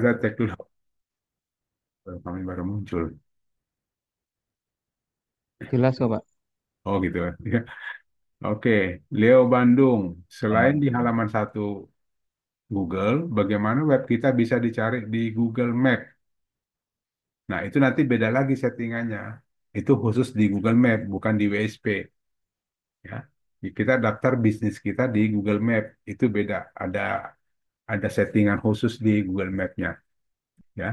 Saya cek dulu. Kami baru muncul. Jelas kok, Pak. Oh gitu ya. Oke, Leo Bandung. Selain di Oh, halaman satu Google, bagaimana web kita bisa dicari di Google Map? Nah, itu nanti beda lagi settingannya. Itu khusus di Google Map, bukan di WSP. Ya, kita daftar bisnis kita di Google Map. Itu beda. Ada settingan khusus di Google Map-nya. Ya.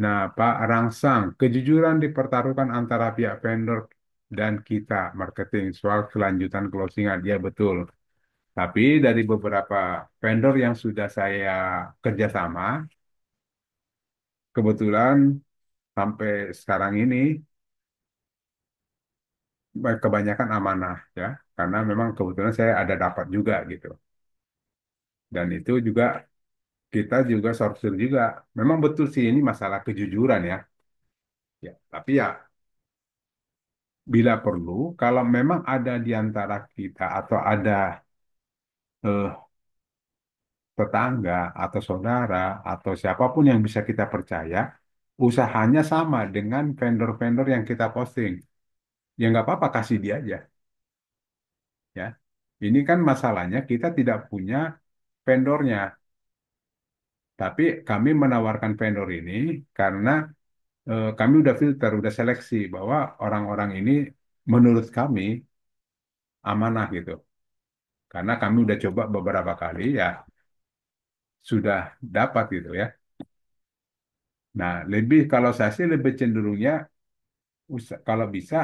Nah, Pak Rangsang, kejujuran dipertaruhkan antara pihak vendor dan kita marketing soal kelanjutan closingan. Ya, betul. Tapi dari beberapa vendor yang sudah saya kerjasama, kebetulan sampai sekarang ini kebanyakan amanah ya, karena memang kebetulan saya ada dapat juga gitu. Dan itu juga kita juga sortir juga. Memang betul sih ini masalah kejujuran ya. Ya, tapi ya bila perlu, kalau memang ada di antara kita atau ada eh, tetangga atau saudara atau siapapun yang bisa kita percaya, usahanya sama dengan vendor-vendor yang kita posting. Ya nggak apa-apa, kasih dia aja. Ya, ini kan masalahnya kita tidak punya vendornya, tapi kami menawarkan vendor ini karena kami udah filter, udah seleksi bahwa orang-orang ini menurut kami amanah gitu. Karena kami udah coba beberapa kali ya sudah dapat gitu ya. Nah, lebih kalau saya sih lebih cenderungnya kalau bisa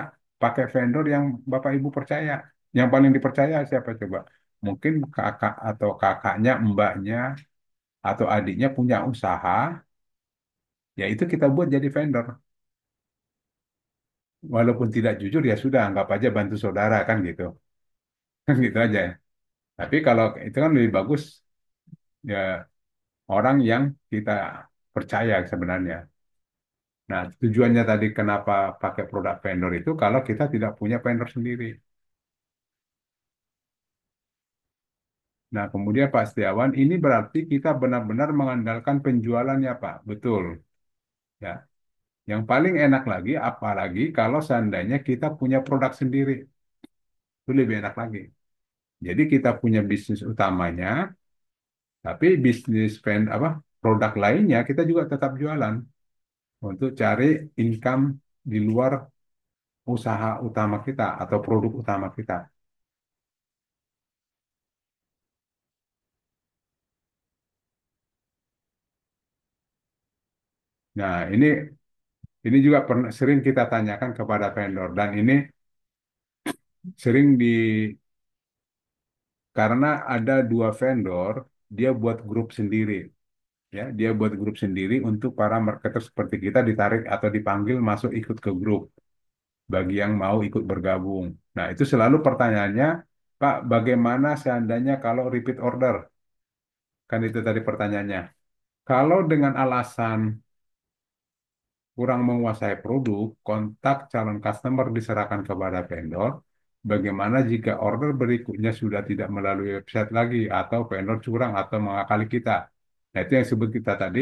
pakai vendor yang Bapak Ibu percaya. Yang paling dipercaya siapa coba? Mungkin kakak atau kakaknya, mbaknya, atau adiknya punya usaha, ya itu kita buat jadi vendor. Walaupun tidak jujur ya sudah, anggap aja bantu saudara kan gitu. Kan gitu aja ya. Tapi kalau itu kan lebih bagus ya orang yang kita percaya sebenarnya. Nah, tujuannya tadi kenapa pakai produk vendor itu kalau kita tidak punya vendor sendiri. Nah, kemudian Pak Setiawan, ini berarti kita benar-benar mengandalkan penjualannya, Pak. Betul. Ya. Yang paling enak lagi, apalagi kalau seandainya kita punya produk sendiri. Itu lebih enak lagi. Jadi kita punya bisnis utamanya, tapi bisnis apa produk lainnya kita juga tetap jualan untuk cari income di luar usaha utama kita atau produk utama kita. Nah, ini juga pernah sering kita tanyakan kepada vendor dan ini sering karena ada dua vendor, dia buat grup sendiri, ya, dia buat grup sendiri untuk para marketer seperti kita ditarik atau dipanggil masuk ikut ke grup bagi yang mau ikut bergabung. Nah, itu selalu pertanyaannya, Pak, bagaimana seandainya kalau repeat order? Kan itu tadi pertanyaannya. Kalau dengan alasan kurang menguasai produk, kontak calon customer diserahkan kepada vendor. Bagaimana jika order berikutnya sudah tidak melalui website lagi atau vendor curang atau mengakali kita? Nah, itu yang sebut kita tadi,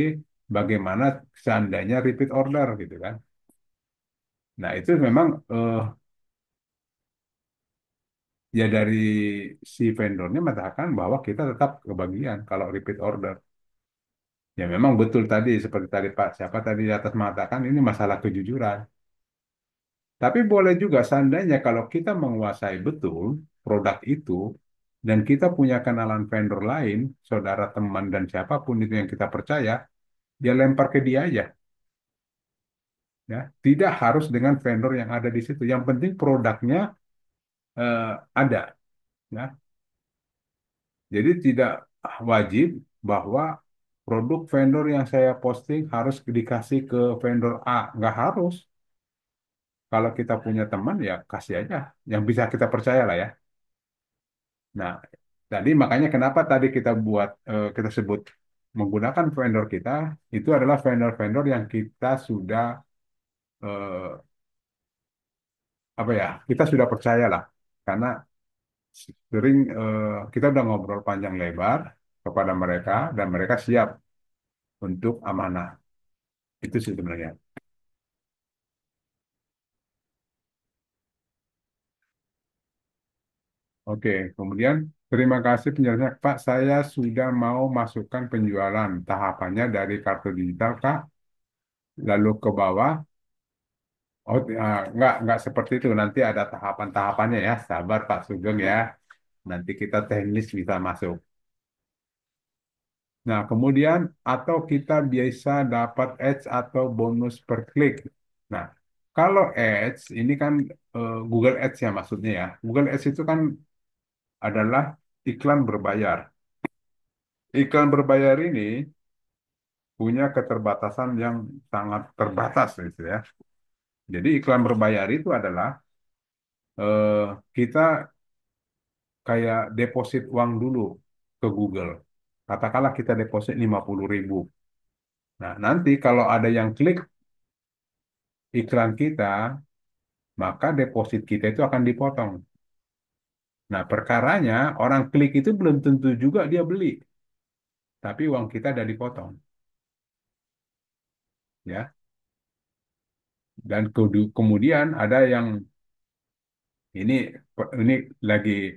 bagaimana seandainya repeat order gitu kan. Nah, itu memang ya dari si vendornya mengatakan bahwa kita tetap kebagian kalau repeat order. Ya memang betul tadi, seperti tadi Pak, siapa tadi di atas mengatakan ini masalah kejujuran. Tapi boleh juga seandainya kalau kita menguasai betul produk itu dan kita punya kenalan vendor lain, saudara teman dan siapapun itu yang kita percaya, dia lempar ke dia aja, ya. Tidak harus dengan vendor yang ada di situ. Yang penting produknya ada, ya. Jadi tidak wajib bahwa produk vendor yang saya posting harus dikasih ke vendor A. Nggak harus. Kalau kita punya teman ya kasih aja yang bisa kita percaya lah ya. Nah, tadi makanya kenapa tadi kita buat kita sebut menggunakan vendor kita itu adalah vendor-vendor yang kita sudah eh, apa ya kita sudah percaya lah karena sering kita udah ngobrol panjang lebar kepada mereka dan mereka siap untuk amanah. Itu sih sebenarnya. Oke, kemudian terima kasih penjelasannya. Pak, saya sudah mau masukkan penjualan. Tahapannya dari kartu digital, Kak. Lalu ke bawah. Oh, nggak seperti itu. Nanti ada tahapan-tahapannya ya. Sabar, Pak Sugeng ya. Nanti kita teknis bisa masuk. Nah, kemudian atau kita biasa dapat ads atau bonus per klik. Nah, kalau ads ini kan Google Ads ya maksudnya ya. Google Ads itu kan adalah iklan berbayar. Iklan berbayar ini punya keterbatasan yang sangat terbatas gitu ya. Jadi iklan berbayar itu adalah kita kayak deposit uang dulu ke Google. Katakanlah kita deposit 50.000. Nah, nanti kalau ada yang klik iklan kita, maka deposit kita itu akan dipotong. Nah, perkaranya orang klik itu belum tentu juga dia beli, tapi uang kita udah dipotong, ya. Dan kemudian ada yang ini ini lagi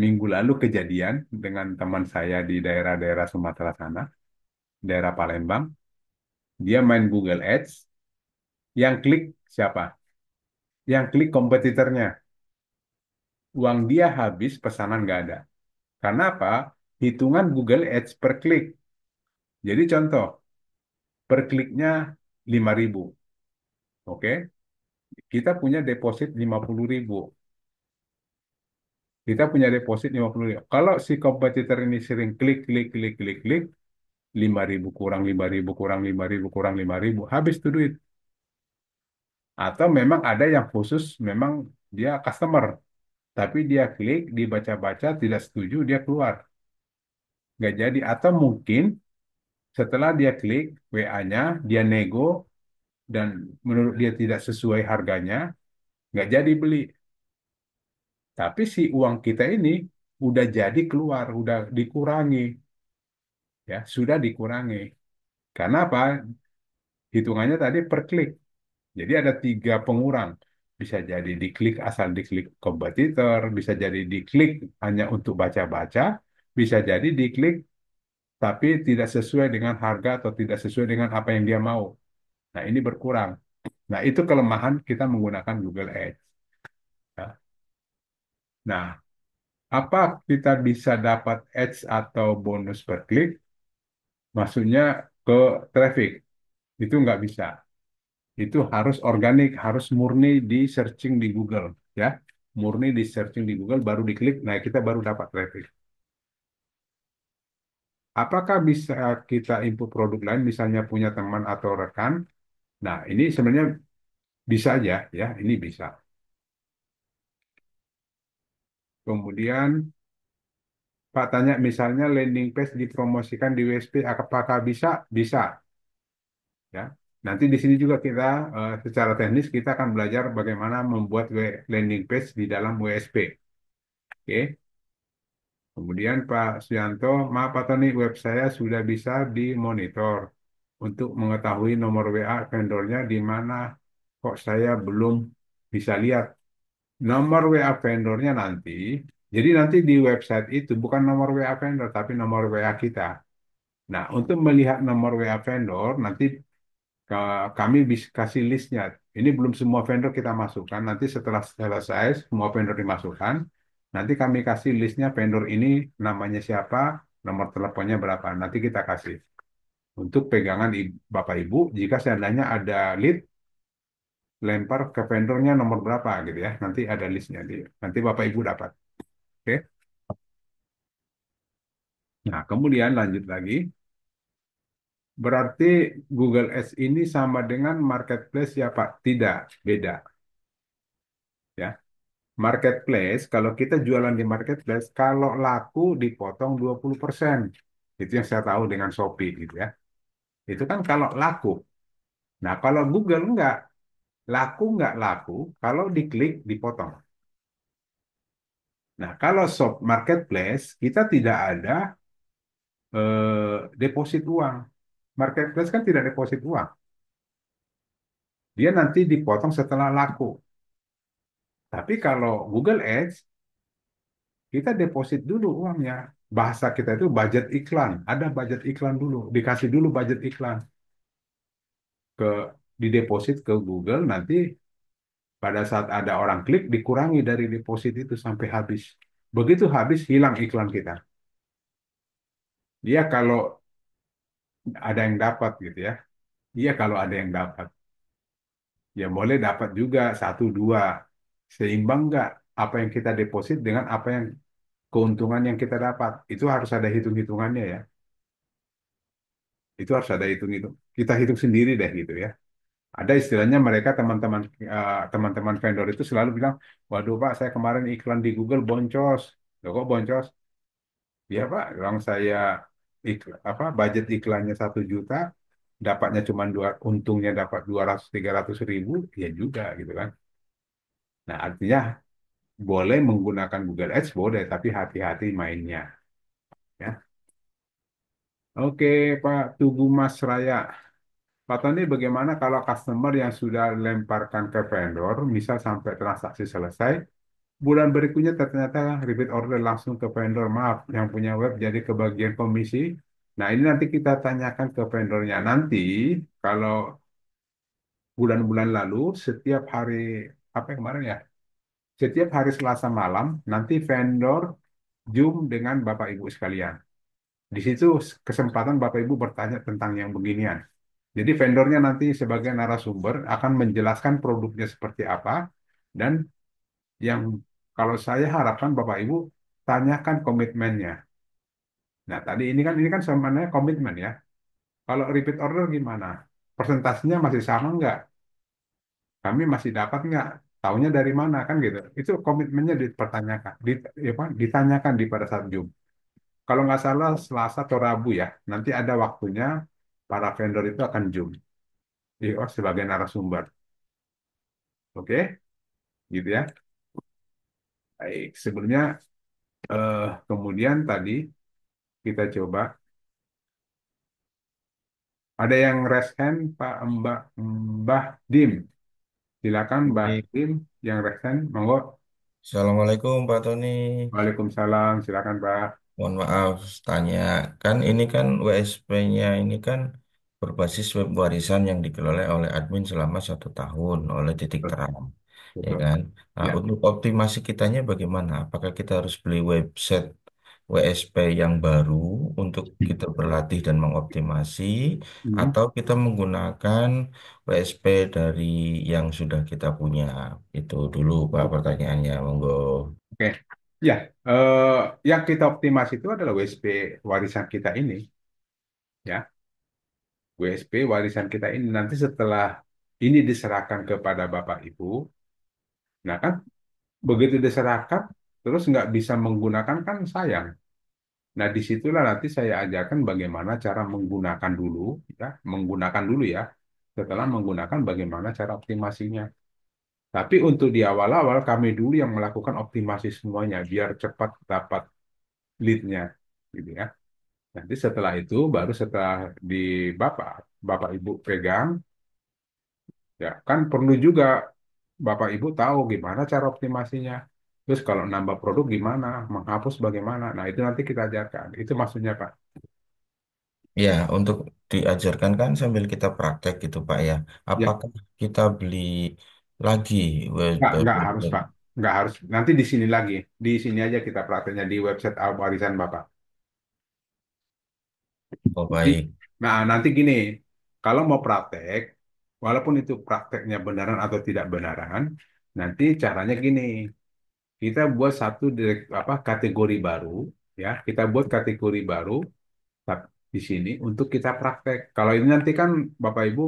minggu lalu kejadian dengan teman saya di daerah-daerah Sumatera sana, daerah Palembang. Dia main Google Ads, yang klik siapa? Yang klik kompetitornya. Uang dia habis, pesanan nggak ada. Karena apa? Hitungan Google Ads per klik. Jadi contoh, per kliknya 5.000. Oke, kita punya deposit 50.000. Kita punya deposit 50.000. Kalau si kompetitor ini sering klik, klik, klik, klik, klik, 5.000 kurang 5.000 kurang 5.000 kurang 5.000, habis tuh duit. Atau memang ada yang khusus, memang dia customer, tapi dia klik, dibaca-baca, tidak setuju, dia keluar. Nggak jadi. Atau mungkin setelah dia klik WA-nya, dia nego, dan menurut dia tidak sesuai harganya, nggak jadi beli. Tapi si uang kita ini udah jadi keluar, udah dikurangi, ya sudah dikurangi. Karena apa? Hitungannya tadi per klik. Jadi ada tiga pengurang. Bisa jadi diklik asal diklik kompetitor, bisa jadi diklik hanya untuk baca-baca, bisa jadi diklik tapi tidak sesuai dengan harga atau tidak sesuai dengan apa yang dia mau. Nah, ini berkurang. Nah, itu kelemahan kita menggunakan Google Ads. Ya. Nah, apa kita bisa dapat ads atau bonus per klik? Maksudnya ke traffic. Itu nggak bisa. Itu harus organik, harus murni di searching di Google. Ya, murni di searching di Google, baru diklik, nah kita baru dapat traffic. Apakah bisa kita input produk lain, misalnya punya teman atau rekan? Nah, ini sebenarnya bisa aja, ya, ini bisa. Kemudian Pak tanya misalnya landing page dipromosikan di WSP, apakah bisa? Bisa, ya. Nanti di sini juga kita secara teknis kita akan belajar bagaimana membuat landing page di dalam WSP. Oke. Kemudian Pak Suyanto, maaf Pak Tony, web saya sudah bisa dimonitor untuk mengetahui nomor WA vendornya di mana, kok saya belum bisa lihat nomor WA vendornya nanti. Jadi nanti di website itu bukan nomor WA vendor tapi nomor WA kita. Nah, untuk melihat nomor WA vendor, nanti kami bisa kasih listnya. Ini belum semua vendor kita masukkan. Nanti setelah selesai, semua vendor dimasukkan. Nanti kami kasih listnya vendor ini namanya siapa, nomor teleponnya berapa. Nanti kita kasih. Untuk pegangan Bapak Ibu, jika seandainya ada lead, lempar ke vendornya nomor berapa gitu ya. Nanti ada listnya. Nanti Bapak Ibu dapat. Oke. Nah, kemudian lanjut lagi. Berarti Google Ads ini sama dengan marketplace ya Pak? Tidak, beda. Ya. Marketplace, kalau kita jualan di marketplace, kalau laku dipotong 20%. Itu yang saya tahu dengan Shopee gitu ya. Itu kan kalau laku. Nah, kalau Google enggak, laku enggak laku, kalau diklik dipotong. Nah, kalau shop marketplace, kita tidak ada deposit uang. Marketplace kan tidak deposit uang. Dia nanti dipotong setelah laku. Tapi kalau Google Ads, kita deposit dulu uangnya. Bahasa kita itu budget iklan. Ada budget iklan dulu. Dikasih dulu budget iklan ke dideposit ke Google. Nanti pada saat ada orang klik, dikurangi dari deposit itu sampai habis. Begitu habis, hilang iklan kita. Dia kalau ada yang dapat gitu ya. Iya kalau ada yang dapat. Ya boleh dapat juga satu dua. Seimbang nggak apa yang kita deposit dengan apa yang keuntungan yang kita dapat. Itu harus ada hitung-hitungannya ya. Itu harus ada hitung-hitung. Kita hitung sendiri deh gitu ya. Ada istilahnya mereka teman-teman vendor itu selalu bilang, waduh Pak, saya kemarin iklan di Google boncos. Loh, kok boncos? Ya Pak, orang saya apa budget iklannya 1 juta, dapatnya cuma untungnya dapat 200-300 ribu, ya juga gitu kan. Nah artinya boleh menggunakan Google Ads boleh, tapi hati-hati mainnya. Ya. Oke Pak Tugu Mas Raya. Pak Tony, bagaimana kalau customer yang sudah lemparkan ke vendor, misal sampai transaksi selesai, bulan berikutnya ternyata repeat order langsung ke vendor, maaf, yang punya web jadi kebagian komisi. Nah, ini nanti kita tanyakan ke vendornya. Nanti, kalau bulan-bulan lalu, setiap hari, apa yang kemarin ya? Setiap hari Selasa malam, nanti vendor Zoom dengan Bapak Ibu sekalian. Di situ kesempatan Bapak Ibu bertanya tentang yang beginian. Jadi vendornya nanti sebagai narasumber akan menjelaskan produknya seperti apa dan yang kalau saya harapkan Bapak Ibu tanyakan komitmennya. Nah, tadi ini kan sebenarnya komitmen ya. Kalau repeat order gimana? Persentasenya masih sama nggak? Kami masih dapat nggak? Taunya dari mana kan gitu. Itu komitmennya dipertanyakan, apa, ditanyakan di pada saat Zoom. Kalau nggak salah Selasa atau Rabu ya, nanti ada waktunya para vendor itu akan Zoom. Oh, sebagai narasumber. Oke, gitu ya. Baik, sebelumnya kemudian tadi kita coba. Ada yang raise hand, Pak Mbah Dim. Silakan Mbah Baik. Dim yang raise hand, monggo. Assalamualaikum Pak Tony. Waalaikumsalam, silakan Pak. Mohon maaf tanya, kan ini kan WSP-nya ini kan berbasis web warisan yang dikelola oleh admin selama 1 tahun oleh Titik Betul, Terang, ya betul. kan? Nah, Ya. untuk optimasi kitanya bagaimana? Apakah kita harus beli website WSP yang baru untuk kita berlatih dan mengoptimasi, Mhm. atau kita menggunakan WSP dari yang sudah kita punya? Itu dulu Pak pertanyaannya, monggo. Oke. Ya, yang kita optimasi itu adalah WSP warisan kita ini, ya. WSP warisan kita ini nanti setelah ini diserahkan kepada Bapak Ibu, nah kan begitu diserahkan terus nggak bisa menggunakan kan sayang. Nah, disitulah nanti saya ajarkan bagaimana cara menggunakan dulu, ya, menggunakan dulu ya. Setelah menggunakan bagaimana cara optimasinya. Tapi untuk di awal-awal kami dulu yang melakukan optimasi semuanya biar cepat dapat lead-nya, gitu ya. Nanti setelah itu baru setelah di Bapak, Bapak Ibu pegang, ya kan perlu juga Bapak Ibu tahu gimana cara optimasinya. Terus kalau nambah produk gimana, menghapus bagaimana. Nah, itu nanti kita ajarkan. Itu maksudnya, Pak. Ya, untuk diajarkan kan sambil kita praktek gitu Pak ya. Ya, Apakah kita beli lagi web nggak harus, Pak. Nggak harus. Nanti di sini lagi. Di sini aja kita prakteknya di website Warisan Bapak. oh Di- baik. Nah, nanti gini. Kalau mau praktek, walaupun itu prakteknya benaran atau tidak benaran, nanti caranya gini. Kita buat satu apa kategori baru, ya. Kita buat kategori baru di sini untuk kita praktek. Kalau ini nanti kan Bapak Ibu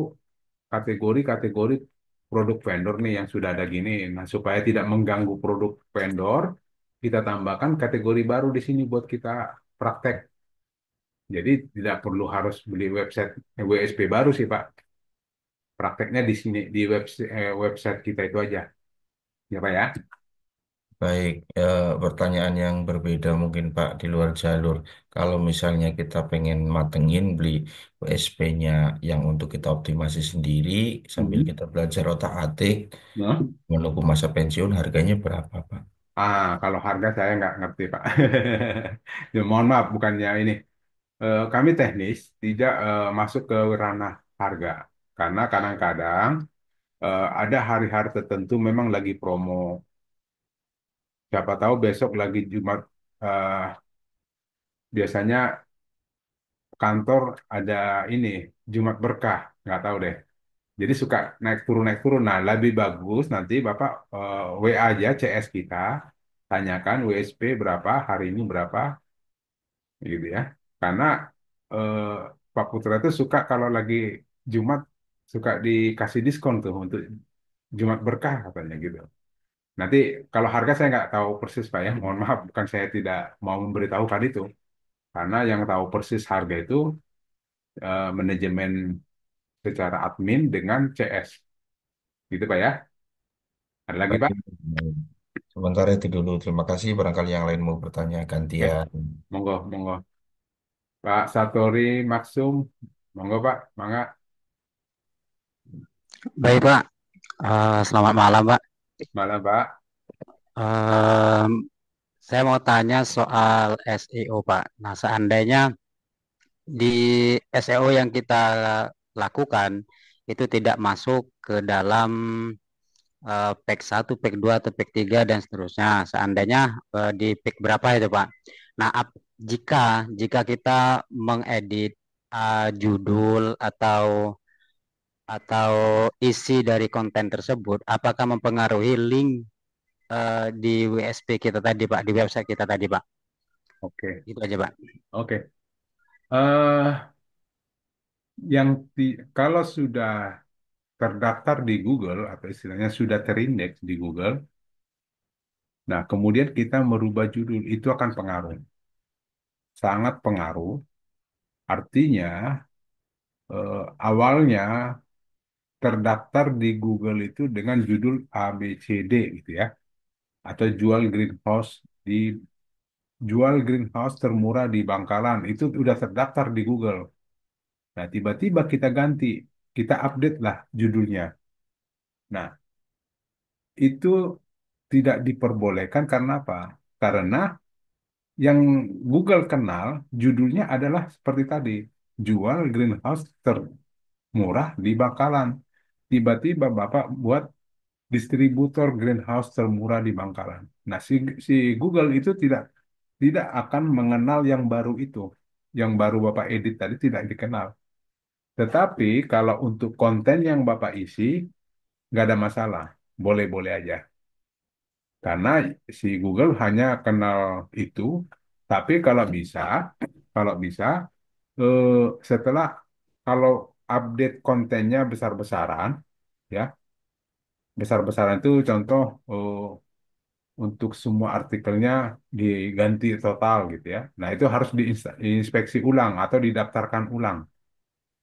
kategori-kategori produk vendor nih yang sudah ada gini. Nah, supaya tidak mengganggu produk vendor, kita tambahkan kategori baru di sini buat kita praktek. Jadi tidak perlu harus beli website WSP baru sih, Pak. Prakteknya di sini di website kita itu aja. Ya, Pak ya. Baik, pertanyaan yang berbeda mungkin Pak di luar jalur. Kalau misalnya kita pengen matengin beli USP-nya yang untuk kita optimasi sendiri sambil Mhm. kita belajar otak-atik Nah, menunggu masa pensiun harganya berapa Pak? kalau harga saya nggak ngerti, Pak. Ya, mohon maaf, bukannya ini. Kami teknis tidak masuk ke ranah harga. Karena kadang-kadang ada hari-hari tertentu memang lagi promo. Siapa tahu besok lagi Jumat, eh, biasanya kantor ada ini, Jumat berkah. Nggak tahu deh. Jadi suka naik turun. Nah, lebih bagus nanti Bapak WA aja CS kita, tanyakan WSP berapa, hari ini berapa, gitu ya. Karena eh, Pak Putra itu suka kalau lagi Jumat suka dikasih diskon tuh untuk Jumat berkah katanya gitu. Nanti kalau harga saya nggak tahu persis Pak ya, mohon maaf, bukan saya tidak mau memberitahu tadi itu. Karena yang tahu persis harga itu manajemen secara admin dengan CS, gitu Pak ya. Ada lagi Pak? Baik. Sementara itu dulu. Terima kasih. Barangkali yang lain mau bertanya Oke, gantian. monggo, monggo. Pak Satori Maksum, monggo Pak, mangga. Baik Pak, selamat malam Pak. Malam Pak. Em, saya mau tanya soal SEO Pak. Nah, seandainya di SEO yang kita lakukan itu tidak masuk ke dalam PEK 1, PEK 2, atau PEK 3 dan seterusnya. Seandainya di PEK berapa itu Pak? Nah, jika kita mengedit judul atau isi dari konten tersebut, apakah mempengaruhi link di WSP kita tadi Pak, di website kita tadi Pak. Oke, Itu aja Pak. oke. eh kalau sudah terdaftar di Google atau istilahnya sudah terindeks di Google, nah kemudian kita merubah judul itu akan pengaruh, sangat pengaruh. Artinya awalnya terdaftar di Google itu dengan judul ABCD gitu ya, atau jual greenhouse termurah di Bangkalan itu udah terdaftar di Google. Nah, tiba-tiba kita ganti, kita update lah judulnya. Nah, itu tidak diperbolehkan karena apa? Karena yang Google kenal judulnya adalah seperti tadi, jual greenhouse termurah di Bangkalan. Tiba-tiba Bapak buat distributor greenhouse termurah di Bangkalan. Nah, si Google itu tidak tidak akan mengenal yang baru itu. Yang baru Bapak edit tadi tidak dikenal. Tetapi kalau untuk konten yang Bapak isi, nggak ada masalah. Boleh-boleh aja. Karena si Google hanya kenal itu. Tapi kalau bisa, eh, setelah kalau update kontennya besar-besaran, ya, besar-besaran itu contoh untuk semua artikelnya diganti total gitu ya. Nah, itu harus diinspeksi ulang atau didaftarkan ulang.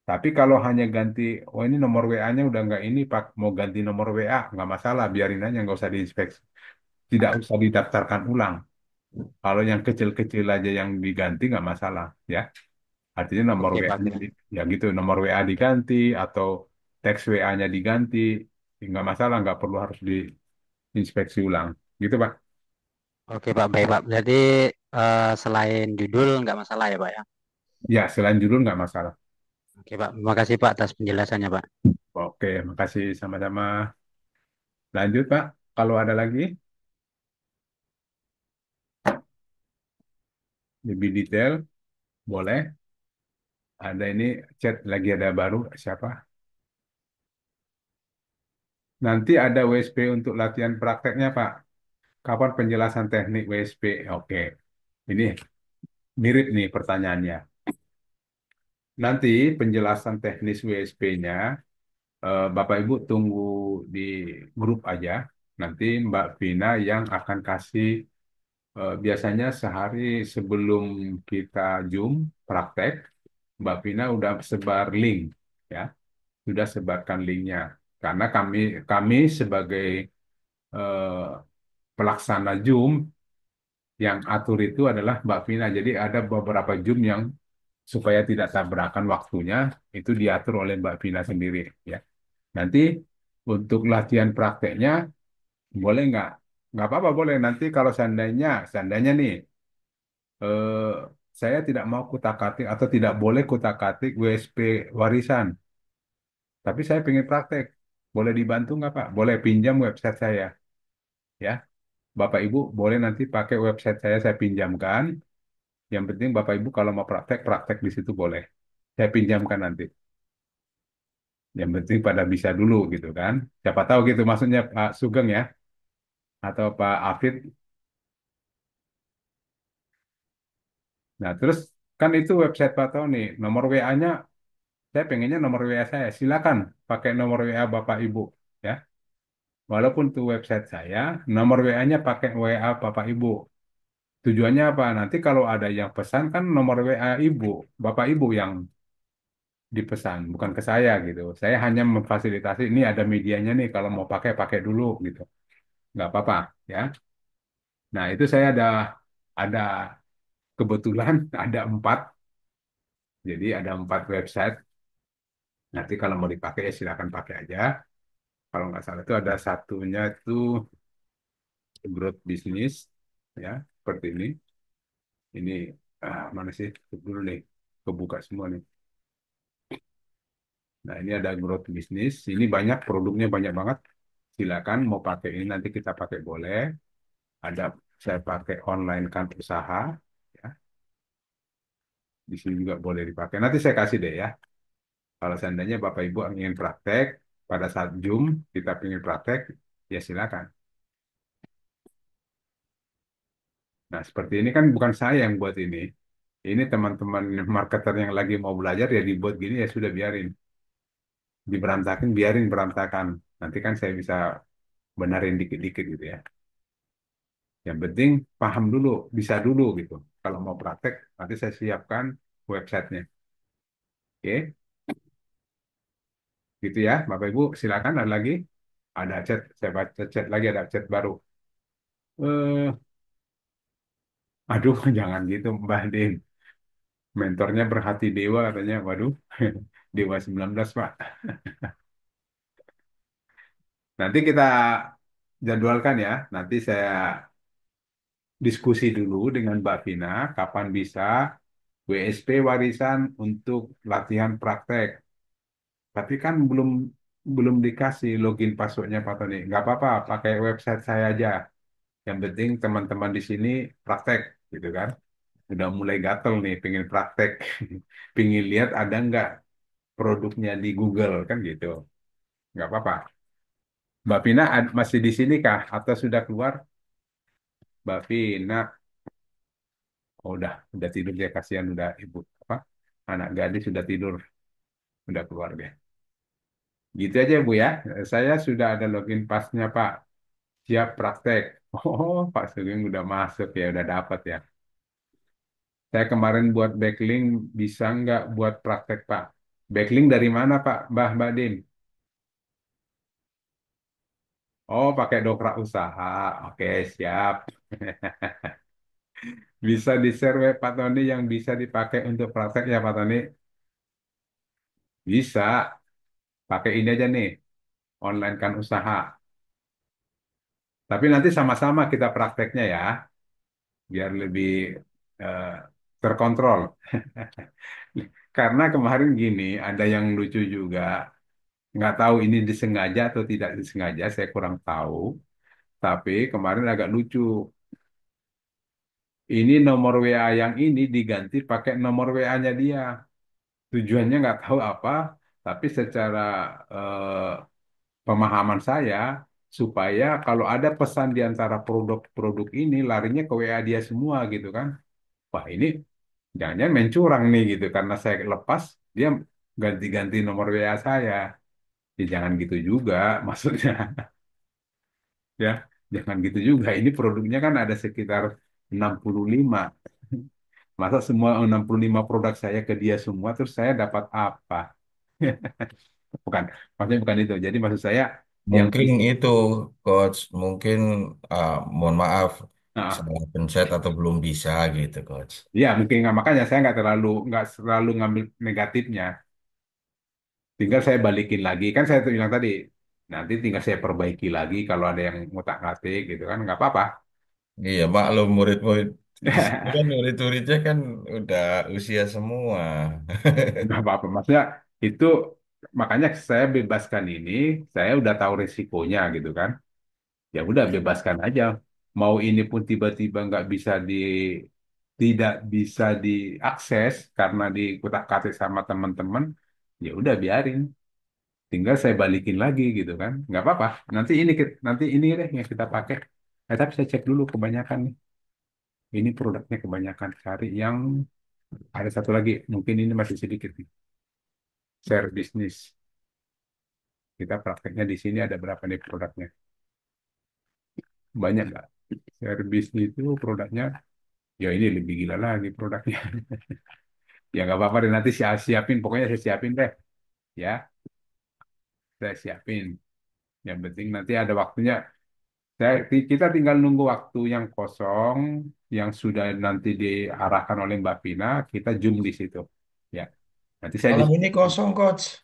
Tapi kalau hanya ganti, oh ini nomor WA-nya udah nggak ini Pak, mau ganti nomor WA, nggak masalah, biarin aja, nggak usah diinspeksi. Tidak usah didaftarkan ulang. Kalau yang kecil-kecil aja yang diganti nggak masalah, ya. Artinya nomor Oke Pak. WA-nya, ya gitu, nomor WA diganti atau teks WA-nya diganti, nggak masalah, nggak perlu harus diinspeksi ulang. Gitu Pak. Oke Pak, baik Pak. Berarti selain judul nggak masalah ya Pak ya. Ya, selain judul nggak masalah. Oke Pak, terima kasih Pak atas penjelasannya Pak. Oke, makasih sama-sama. Lanjut Pak, kalau ada lagi lebih detail, boleh. Ada ini chat lagi ada baru siapa? Nanti ada WSP untuk latihan prakteknya Pak. Kapan penjelasan teknik WSP? Oke, ini mirip nih pertanyaannya. Nanti penjelasan teknis WSP-nya, Bapak Ibu tunggu di grup aja. Nanti Mbak Vina yang akan kasih biasanya sehari sebelum kita Zoom praktek, Mbak Vina udah sebar link ya, sudah sebarkan linknya. Karena kami sebagai eh, pelaksana Zoom yang atur itu adalah Mbak Vina. Jadi ada beberapa Zoom yang supaya tidak tabrakan waktunya itu diatur oleh Mbak Vina sendiri ya. Nanti untuk latihan prakteknya boleh nggak? Nggak apa-apa boleh. Nanti kalau seandainya nih eh, saya tidak mau kutak-atik atau tidak boleh kutak-atik WSP warisan, tapi saya pengen praktek. Boleh dibantu nggak Pak? Boleh pinjam website saya ya. Bapak Ibu boleh nanti pakai website saya pinjamkan. Yang penting Bapak Ibu kalau mau praktek, praktek di situ boleh. Saya pinjamkan nanti. Yang penting pada bisa dulu gitu kan. Siapa tahu gitu maksudnya Pak Sugeng ya atau Pak Afid. Nah, terus kan itu website Pak Tony, nomor WA-nya saya pengennya nomor WA saya. Silakan pakai nomor WA Bapak Ibu ya. Walaupun itu website saya, nomor WA-nya pakai WA Bapak Ibu. Tujuannya apa? Nanti kalau ada yang pesan kan nomor WA Ibu, Bapak Ibu yang dipesan, bukan ke saya gitu. Saya hanya memfasilitasi ini ada medianya nih kalau mau pakai pakai dulu gitu. Nggak apa-apa ya. Nah, itu saya ada kebetulan ada 4, jadi ada 4 website. Nanti kalau mau dipakai ya silakan pakai aja. Kalau nggak salah itu ada satunya itu growth business, ya seperti ini. Ini mana sih? Tutup dulu nih, kebuka semua nih. Nah ini ada growth business. Ini banyak produknya banyak banget. Silakan mau pakai ini nanti kita pakai boleh. Ada saya pakai online kan usaha, ya. Di sini juga boleh dipakai. Nanti saya kasih deh ya. Kalau seandainya Bapak Ibu ingin praktek, pada saat Zoom kita ingin praktek, ya silakan. Nah, seperti ini kan bukan saya yang buat ini. Ini teman-teman marketer yang lagi mau belajar ya dibuat gini ya sudah biarin. Diberantakin, biarin berantakan. Nanti kan saya bisa benarin dikit-dikit gitu ya. Yang penting paham dulu, bisa dulu gitu. Kalau mau praktek, nanti saya siapkan websitenya. Oke, gitu ya. Bapak Ibu silakan ada lagi. Ada chat, saya baca chat lagi ada chat baru. Eh, aduh, jangan gitu Mbak Din. Mentornya berhati dewa katanya. Waduh, Dewa 19 Pak. Nanti kita jadwalkan ya. Nanti saya diskusi dulu dengan Mbak Vina kapan bisa WSP warisan untuk latihan praktek. Tapi kan belum belum dikasih login passwordnya Pak Tony. Nggak apa-apa, pakai website saya aja. Yang penting teman-teman di sini praktek, gitu kan. Udah mulai gatel nih, pengen praktek, pengen lihat ada nggak produknya di Google kan gitu. Nggak apa-apa. Mbak Vina masih di sini kah? Atau sudah keluar? Mbak Vina, oh, udah tidur dia kasihan udah ibu apa? Anak gadis sudah tidur, udah keluar deh. Gitu aja Bu ya. Saya sudah ada login pasnya Pak. Siap praktek. Oh, Pak Sugeng udah masuk ya, udah dapat ya. Saya kemarin buat backlink, bisa nggak buat praktek Pak? Backlink dari mana Pak, Mbak Dim? Oh, pakai dongkrak usaha. Oke, siap. Bisa di-share web Pak Tony yang bisa dipakai untuk praktek ya Pak Tony? Bisa. Pakai ini aja nih, online kan usaha. Tapi nanti sama-sama kita prakteknya ya, biar lebih eh, terkontrol. Karena kemarin gini, ada yang lucu juga. Nggak tahu ini disengaja atau tidak disengaja, saya kurang tahu. Tapi kemarin agak lucu. Ini nomor WA yang ini diganti pakai nomor WA-nya dia. Tujuannya nggak tahu apa, tapi secara eh, pemahaman saya, supaya kalau ada pesan di antara produk-produk ini, larinya ke WA dia semua gitu kan. Wah ini jangan-jangan main curang nih gitu, karena saya lepas, dia ganti-ganti nomor WA saya. Ya, jangan gitu juga, maksudnya ya, jangan gitu juga. Ini produknya kan ada sekitar 65. Masa semua 65 produk saya ke dia semua, terus saya dapat apa? Bukan, maksudnya bukan itu. Jadi maksud saya, Yang Mungkin itu, Coach. Mungkin, mohon maaf, nah, salah pencet atau belum bisa gitu, Coach. ya mungkin nggak, makanya saya nggak selalu ngambil negatifnya. Tinggal saya balikin lagi, kan saya tuh bilang tadi, nanti tinggal saya perbaiki lagi kalau ada yang ngotak-ngatik gitu kan, nggak apa-apa. Iya, maklum murid-murid di sini kan murid-muridnya kan udah usia semua. Nggak apa-apa, maksudnya itu makanya saya bebaskan ini, saya udah tahu resikonya gitu kan. Ya udah bebaskan aja. Mau ini pun tiba-tiba nggak bisa tidak bisa diakses karena dikutak-katik sama teman-teman, ya udah biarin. Tinggal saya balikin lagi gitu kan, nggak apa-apa. Nanti ini deh yang kita pakai. Tapi saya cek dulu kebanyakan nih. Ini produknya kebanyakan cari yang ada satu lagi, mungkin ini masih sedikit nih. Share bisnis. Kita prakteknya di sini ada berapa nih produknya? Banyak nggak? Share bisnis itu produknya, ya ini lebih gila lagi produknya. Ya nggak apa-apa deh, nanti saya siapin, pokoknya saya siapin deh. Ya, saya siapin. Yang penting nanti ada waktunya. Kita tinggal nunggu waktu yang kosong, yang sudah nanti diarahkan oleh Mbak Vina, kita zoom di situ. Ya, nanti saya di Malam ini kosong, Coach.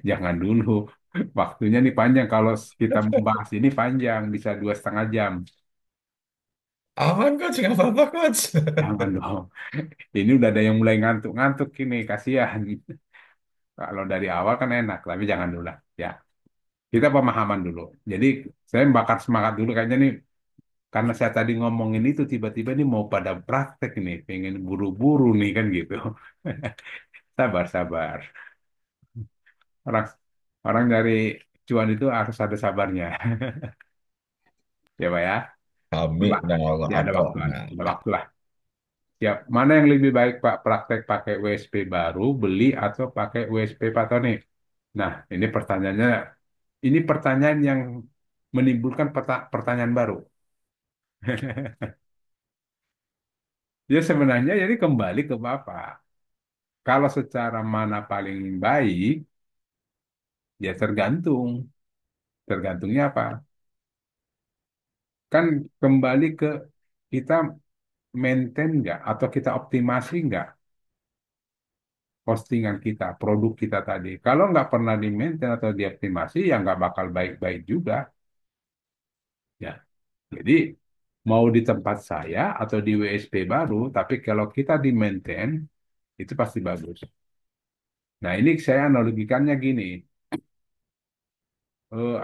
jangan dulu. Waktunya nih panjang. Kalau kita membahas ini panjang, bisa 2,5 jam. Aman, Coach. Nggak apa-apa, Coach. Jangan dong. Ini udah ada yang mulai ngantuk-ngantuk ini, kasihan. Kalau dari awal kan enak, tapi jangan dulu lah. Ya, kita pemahaman dulu. Jadi saya bakar semangat dulu kayaknya nih, karena saya tadi ngomongin itu tiba-tiba nih mau pada praktek nih, pengen buru-buru nih kan gitu. Sabar, sabar. Orang orang dari cuan itu harus ada sabarnya. Ya, Pak ya. Kami, Coba. nah Allah, Ya ada apa? waktu, Nah, ada waktu lah. Siap. Mana yang lebih baik Pak, praktek pakai WSP baru, beli atau pakai WSP Pak Tony? Nah, ini pertanyaan yang menimbulkan pertanyaan baru. Ya sebenarnya jadi kembali ke Bapak. Kalau secara mana paling baik, ya tergantung. Tergantungnya apa? Kan kembali ke kita maintain nggak atau kita optimasi nggak postingan kita, produk kita tadi. Kalau nggak pernah di maintain atau dioptimasi, ya nggak bakal baik-baik juga. Ya, jadi mau di tempat saya atau di WSP baru, tapi kalau kita di maintain, itu pasti bagus. Nah, ini saya analogikannya gini.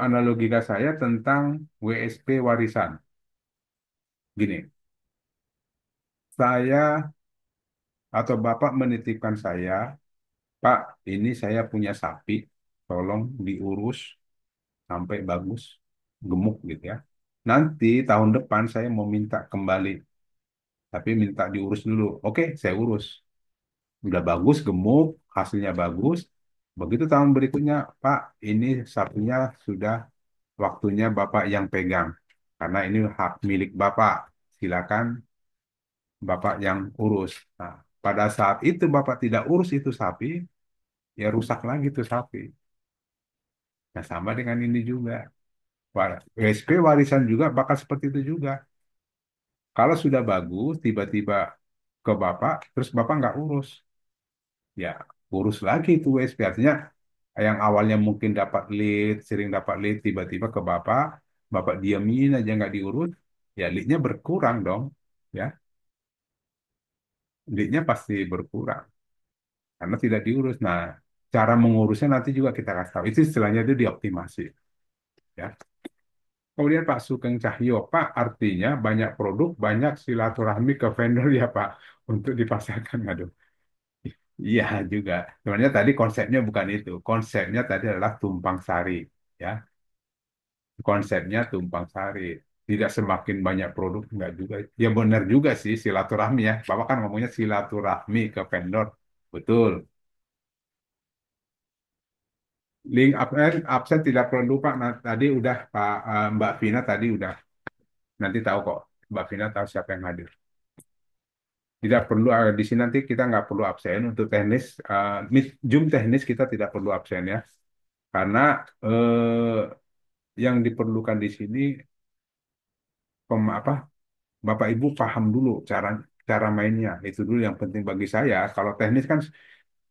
Analogika saya tentang WSP warisan. Gini, saya atau Bapak menitipkan saya, Pak, ini saya punya sapi, tolong diurus sampai bagus, gemuk gitu ya. Nanti tahun depan saya mau minta kembali, tapi minta diurus dulu. Oke, saya urus. Udah bagus, gemuk, hasilnya bagus. Begitu tahun berikutnya, Pak, ini sapinya sudah waktunya Bapak yang pegang. Karena ini hak milik Bapak. Silakan Bapak yang urus. Nah, pada saat itu Bapak tidak urus itu sapi, ya rusak lagi itu sapi. Nah, sama dengan ini juga. WSP warisan juga bakal seperti itu juga. Kalau sudah bagus, tiba-tiba ke Bapak, terus Bapak nggak urus. Ya, urus lagi itu WSP. Artinya, yang awalnya mungkin dapat lead, sering dapat lead, tiba-tiba ke Bapak, Bapak diamin aja nggak diurus, ya leadnya berkurang dong. Ya, leadnya pasti berkurang karena tidak diurus. Nah, cara mengurusnya nanti juga kita kasih tahu. Itu istilahnya itu dioptimasi. Ya. Kemudian Pak Sugeng Cahyo, Pak, artinya banyak produk, banyak silaturahmi ke vendor ya Pak, untuk dipasarkan. Aduh, iya juga. Sebenarnya tadi konsepnya bukan itu. Konsepnya tadi adalah tumpang sari. Ya, konsepnya tumpang sari. Tidak semakin banyak produk, enggak juga. Ya benar juga sih silaturahmi ya. Bapak kan ngomongnya silaturahmi ke vendor. Betul. Link absen tidak perlu Pak. Nah, tadi udah Pak Mbak Vina tadi udah. Nanti tahu kok. Mbak Vina tahu siapa yang hadir. Tidak perlu di sini nanti kita nggak perlu absen untuk teknis. Zoom teknis kita tidak perlu absen ya. Karena yang diperlukan di sini apa Bapak Ibu paham dulu cara cara mainnya. Itu dulu yang penting bagi saya. Kalau teknis kan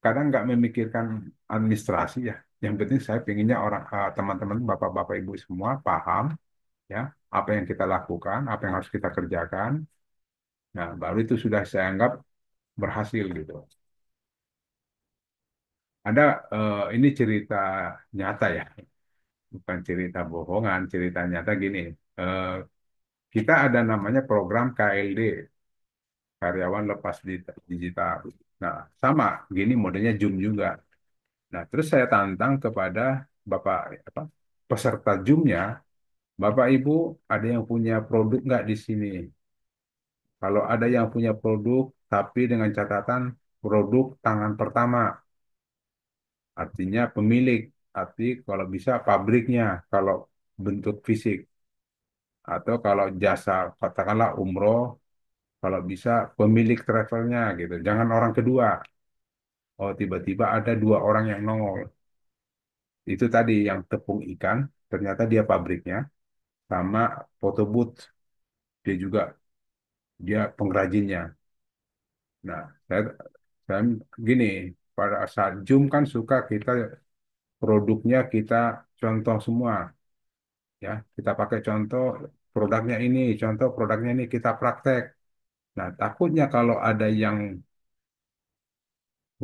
kadang nggak memikirkan administrasi ya. Yang penting saya pinginnya orang teman-teman Bapak-Bapak Ibu semua paham ya apa yang kita lakukan, apa yang harus kita kerjakan. Nah, baru itu sudah saya anggap berhasil gitu. Ada ini cerita nyata ya, bukan cerita bohongan, cerita nyata gini. Eh, kita ada namanya program KLD, karyawan lepas digital. Nah, sama gini modelnya Zoom juga. Nah, terus saya tantang kepada Bapak apa peserta Zoom-nya, Bapak Ibu ada yang punya produk nggak di sini? Kalau ada yang punya produk, tapi dengan catatan produk tangan pertama, artinya pemilik, arti kalau bisa pabriknya, kalau bentuk fisik, atau kalau jasa, katakanlah umroh, kalau bisa pemilik travelnya gitu, jangan orang kedua. Oh, tiba-tiba ada dua orang yang nongol. Itu tadi yang tepung ikan, ternyata dia pabriknya, sama photo booth, dia juga dia pengrajinnya. Nah, saya gini, pada saat Zoom kan suka kita produknya kita contoh semua, ya. Kita pakai contoh produknya ini, contoh produknya ini kita praktek. Nah, takutnya kalau ada yang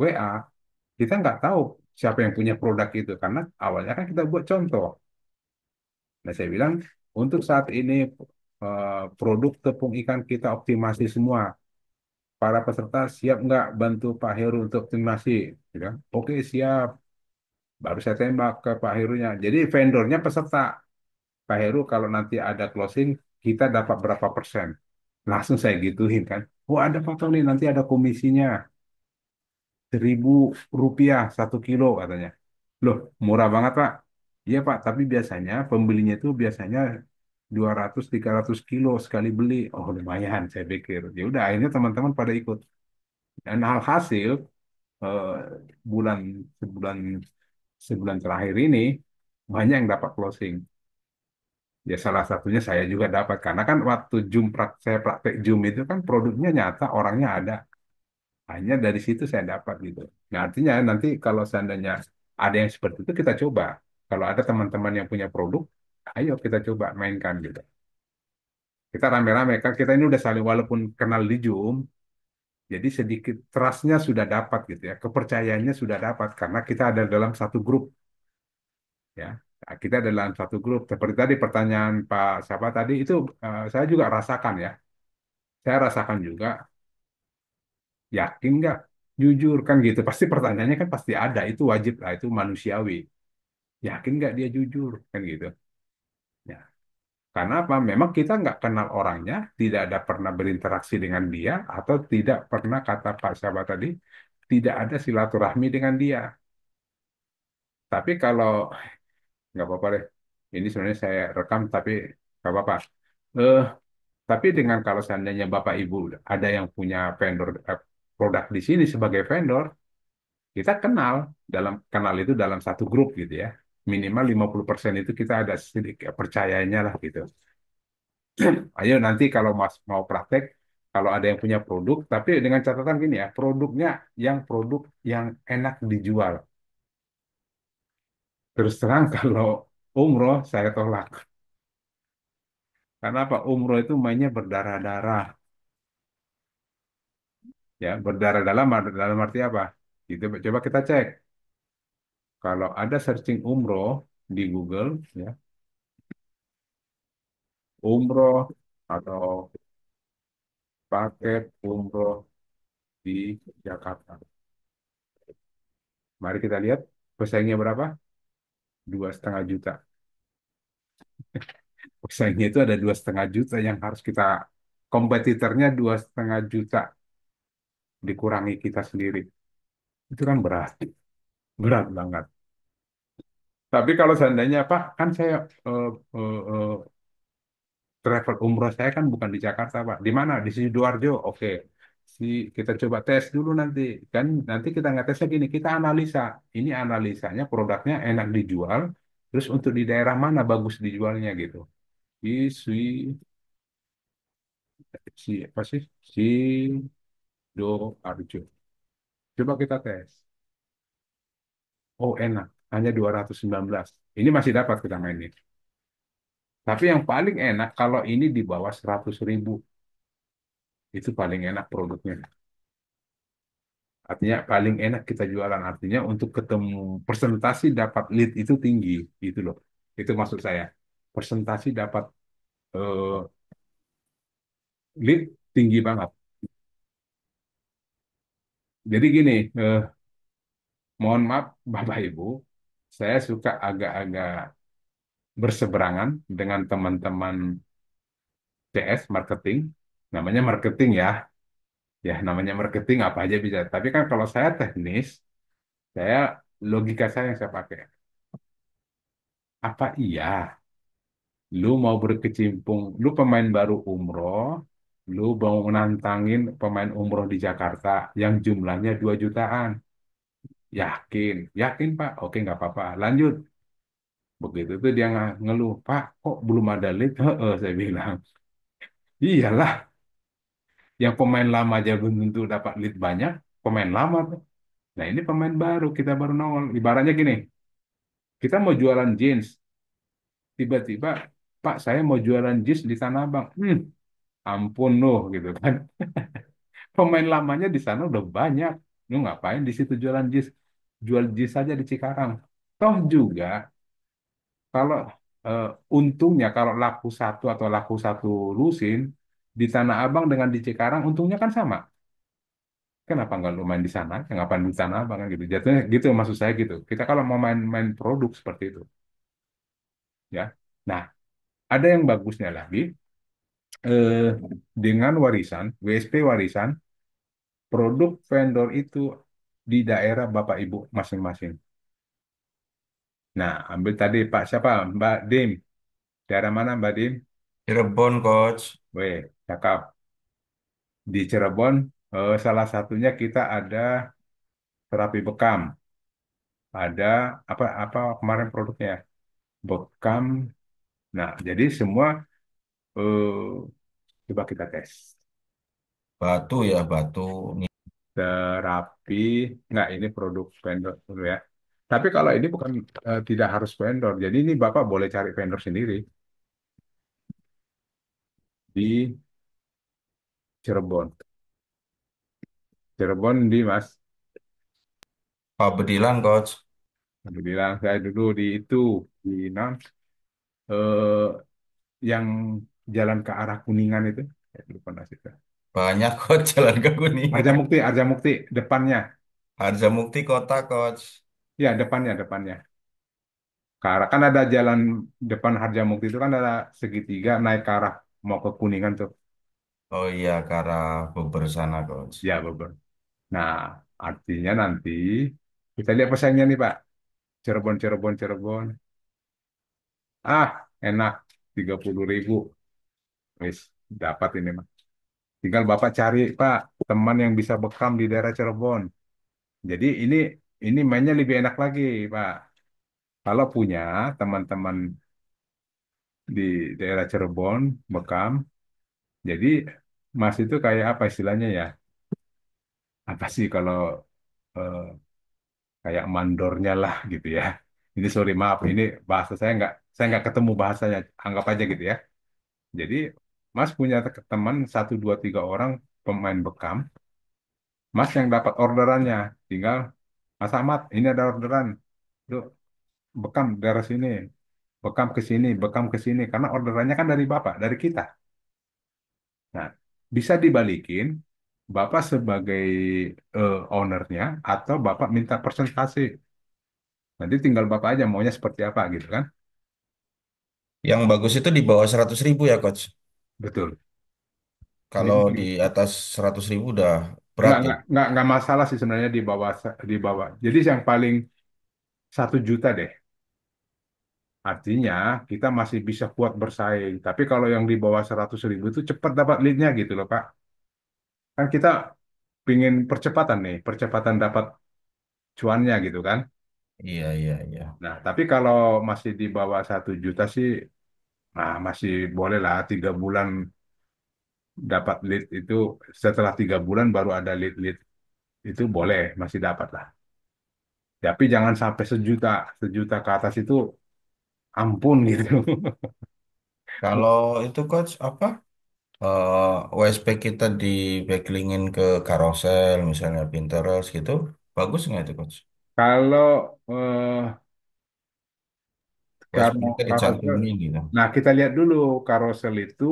WA, kita nggak tahu siapa yang punya produk itu karena awalnya kan kita buat contoh. Nah, saya bilang untuk saat ini produk tepung ikan kita optimasi semua. Para peserta siap nggak bantu Pak Heru untuk optimasi? Dia bilang, oke siap. Baru saya tembak ke Pak Herunya. Jadi vendornya peserta. Pak Heru kalau nanti ada closing, kita dapat berapa persen? Langsung saya gituin kan. Oh ada Pak Tony, nanti ada komisinya. 1.000 rupiah 1 kilo katanya. Loh, murah banget Pak. Iya Pak, tapi biasanya pembelinya itu biasanya 200-300 kilo sekali beli. Oh lumayan, saya pikir. Ya udah, akhirnya teman-teman pada ikut. Dan hasil eh, bulan sebulan sebulan terakhir ini banyak yang dapat closing. Ya salah satunya saya juga dapat karena kan waktu saya praktek Zoom itu kan produknya nyata orangnya ada. Hanya dari situ saya dapat gitu. Nah, artinya nanti kalau seandainya ada yang seperti itu kita coba. Kalau ada teman-teman yang punya produk, ayo kita coba mainkan gitu. Kita rame-rame kan kita ini udah saling walaupun kenal di Zoom, jadi sedikit trustnya sudah dapat gitu ya, kepercayaannya sudah dapat karena kita ada dalam satu grup ya. Nah, kita ada dalam satu grup. Seperti tadi pertanyaan Pak siapa tadi itu saya juga rasakan ya. Saya rasakan juga yakin nggak jujur kan gitu. Pasti pertanyaannya kan pasti ada. Itu wajib lah. Itu manusiawi. Yakin nggak dia jujur kan gitu. Ya. Karena apa? Memang kita nggak kenal orangnya, tidak ada pernah berinteraksi dengan dia, atau tidak pernah kata Pak siapa tadi, tidak ada silaturahmi dengan dia. Tapi kalau nggak apa-apa deh. Ini sebenarnya saya rekam tapi nggak apa-apa. Eh, tapi dengan kalau seandainya Bapak Ibu ada yang punya vendor produk di sini sebagai vendor, kita kenal itu dalam satu grup gitu ya. Minimal 50% itu kita ada sedikit percayanya lah gitu. Ayo nanti kalau Mas mau praktek, kalau ada yang punya produk, tapi dengan catatan gini ya, produk yang enak dijual. Terus terang kalau umroh saya tolak. Karena apa? Umroh itu mainnya berdarah-darah. Ya, berdarah dalam arti apa? Itu coba kita cek. Kalau ada searching umroh di Google, ya, umroh atau paket umroh di Jakarta. Mari kita lihat pesaingnya berapa? 2,5 juta. Pesaingnya itu ada 2,5 juta yang harus kita kompetitornya 2,5 juta dikurangi kita sendiri. Itu kan berat, berat banget. Tapi kalau seandainya Pak, kan saya eh, eh, travel umroh saya kan bukan di Jakarta, Pak. Di mana? Di Sidoarjo. Oke. si kita coba tes dulu nanti kan, nanti kita ngetesnya gini, kita analisa ini, analisanya produknya enak dijual, terus untuk di daerah mana bagus dijualnya gitu. Di si si apa sih, si Arjo, coba kita tes, oh enak, hanya 219, ini masih dapat kita mainin. Tapi yang paling enak kalau ini di bawah 100.000, itu paling enak produknya. Artinya paling enak kita jualan. Artinya untuk ketemu persentasi dapat lead itu tinggi, gitu loh. Itu maksud saya. Persentasi dapat eh, lead tinggi banget. Jadi gini, mohon maaf Bapak Ibu, saya suka agak-agak berseberangan dengan teman-teman CS marketing. Namanya marketing ya, ya namanya marketing apa aja bisa. Tapi kan kalau saya teknis, saya logika saya yang saya pakai. Apa iya lu mau berkecimpung, lu pemain baru umroh, lu mau nantangin pemain umroh di Jakarta yang jumlahnya 2 jutaan. Yakin? Yakin Pak? Oke nggak apa-apa. Lanjut. Begitu tuh dia ngeluh, Pak kok belum ada lead? Heeh, saya bilang. Iyalah, yang pemain lama aja belum tentu dapat lead banyak, pemain lama tuh. Nah ini pemain baru, kita baru nongol. Ibaratnya gini, kita mau jualan jeans, tiba-tiba, Pak saya mau jualan jeans di Tanah Abang. Ampun loh gitu kan. Pemain lamanya di sana udah banyak. Lu ngapain di situ jualan jis? Jual jis saja di Cikarang. Toh juga kalau eh, untungnya kalau laku satu atau laku satu lusin di Tanah Abang dengan di Cikarang untungnya kan sama. Kenapa nggak lu main di sana? Ya, ngapain di Tanah Abang kan gitu. Jatuhnya gitu maksud saya gitu. Kita kalau mau main-main produk seperti itu ya. Nah, ada yang bagusnya lagi eh, dengan warisan, WSP warisan, produk vendor itu di daerah Bapak Ibu masing-masing. Nah, ambil tadi Pak siapa? Mbak Dim. Daerah mana Mbak Dim? Cirebon, Coach. Weh, cakap. Di Cirebon, salah satunya kita ada terapi bekam. Ada apa kemarin produknya? Bekam. Nah, jadi semua coba kita tes. Batu ya, batu. Terapi, nggak ini produk vendor dulu ya. Tapi kalau ini bukan tidak harus vendor. Jadi ini Bapak boleh cari vendor sendiri di Cirebon. Cirebon di Mas. Pak Bedilan, Coach. Aku bilang saya dulu di itu di eh, yang jalan ke arah Kuningan itu. Saya lupa nasi itu. Banyak, Coach, jalan ke Kuningan. Arja Mukti depannya. Harjamukti Kota, Coach. Ya, depannya. Ke arah kan ada jalan depan Harja Mukti itu kan ada segitiga naik ke arah mau ke Kuningan tuh. Oh iya, ke arah Bogor sana, Coach. Ya, beber. Nah, artinya nanti kita lihat pesaingnya nih, Pak. Cirebon. Ah, enak. 30.000. Wis, dapat ini, Mas. Tinggal Bapak cari, Pak, teman yang bisa bekam di daerah Cirebon. Jadi ini mainnya lebih enak lagi, Pak. Kalau punya teman-teman di daerah Cirebon, bekam, jadi Mas itu kayak apa istilahnya ya? Apa sih kalau eh, kayak mandornya lah gitu ya? Ini sorry maaf, ini bahasa saya nggak ketemu bahasanya. Anggap aja gitu ya. Jadi Mas punya teman satu dua tiga orang pemain bekam, Mas yang dapat orderannya, tinggal Mas Ahmad, ini ada orderan. Yuk, bekam dari sini, bekam ke sini, bekam ke sini. Karena orderannya kan dari Bapak, dari kita. Nah, bisa dibalikin, Bapak sebagai ownernya, atau Bapak minta persentase. Nanti tinggal Bapak aja maunya seperti apa gitu kan. Yang bagus itu di bawah 100.000 ya, Coach. Betul. Kalau di atas 100.000 udah berat Nggak, tuh. nggak, nggak masalah sih sebenarnya di bawah. Jadi yang paling 1 juta deh. Artinya kita masih bisa kuat bersaing. Tapi kalau yang di bawah 100.000 itu cepat dapat leadnya gitu loh Pak. Kan kita pingin percepatan nih, percepatan dapat cuannya gitu kan. Iya, iya, iya. Nah, tapi kalau masih di bawah 1 juta sih, nah masih boleh lah 3 bulan dapat lead itu, setelah 3 bulan baru ada lead-lead itu boleh, masih dapat lah. Tapi jangan sampai sejuta, sejuta ke atas itu ampun gitu. Kalau itu coach apa? WSP kita di backlingin ke carousel misalnya Pinterest gitu, bagus nggak itu coach? Kalau eh, WSP kalau kita carousel, dicantumin gitu. nah kita lihat dulu carousel itu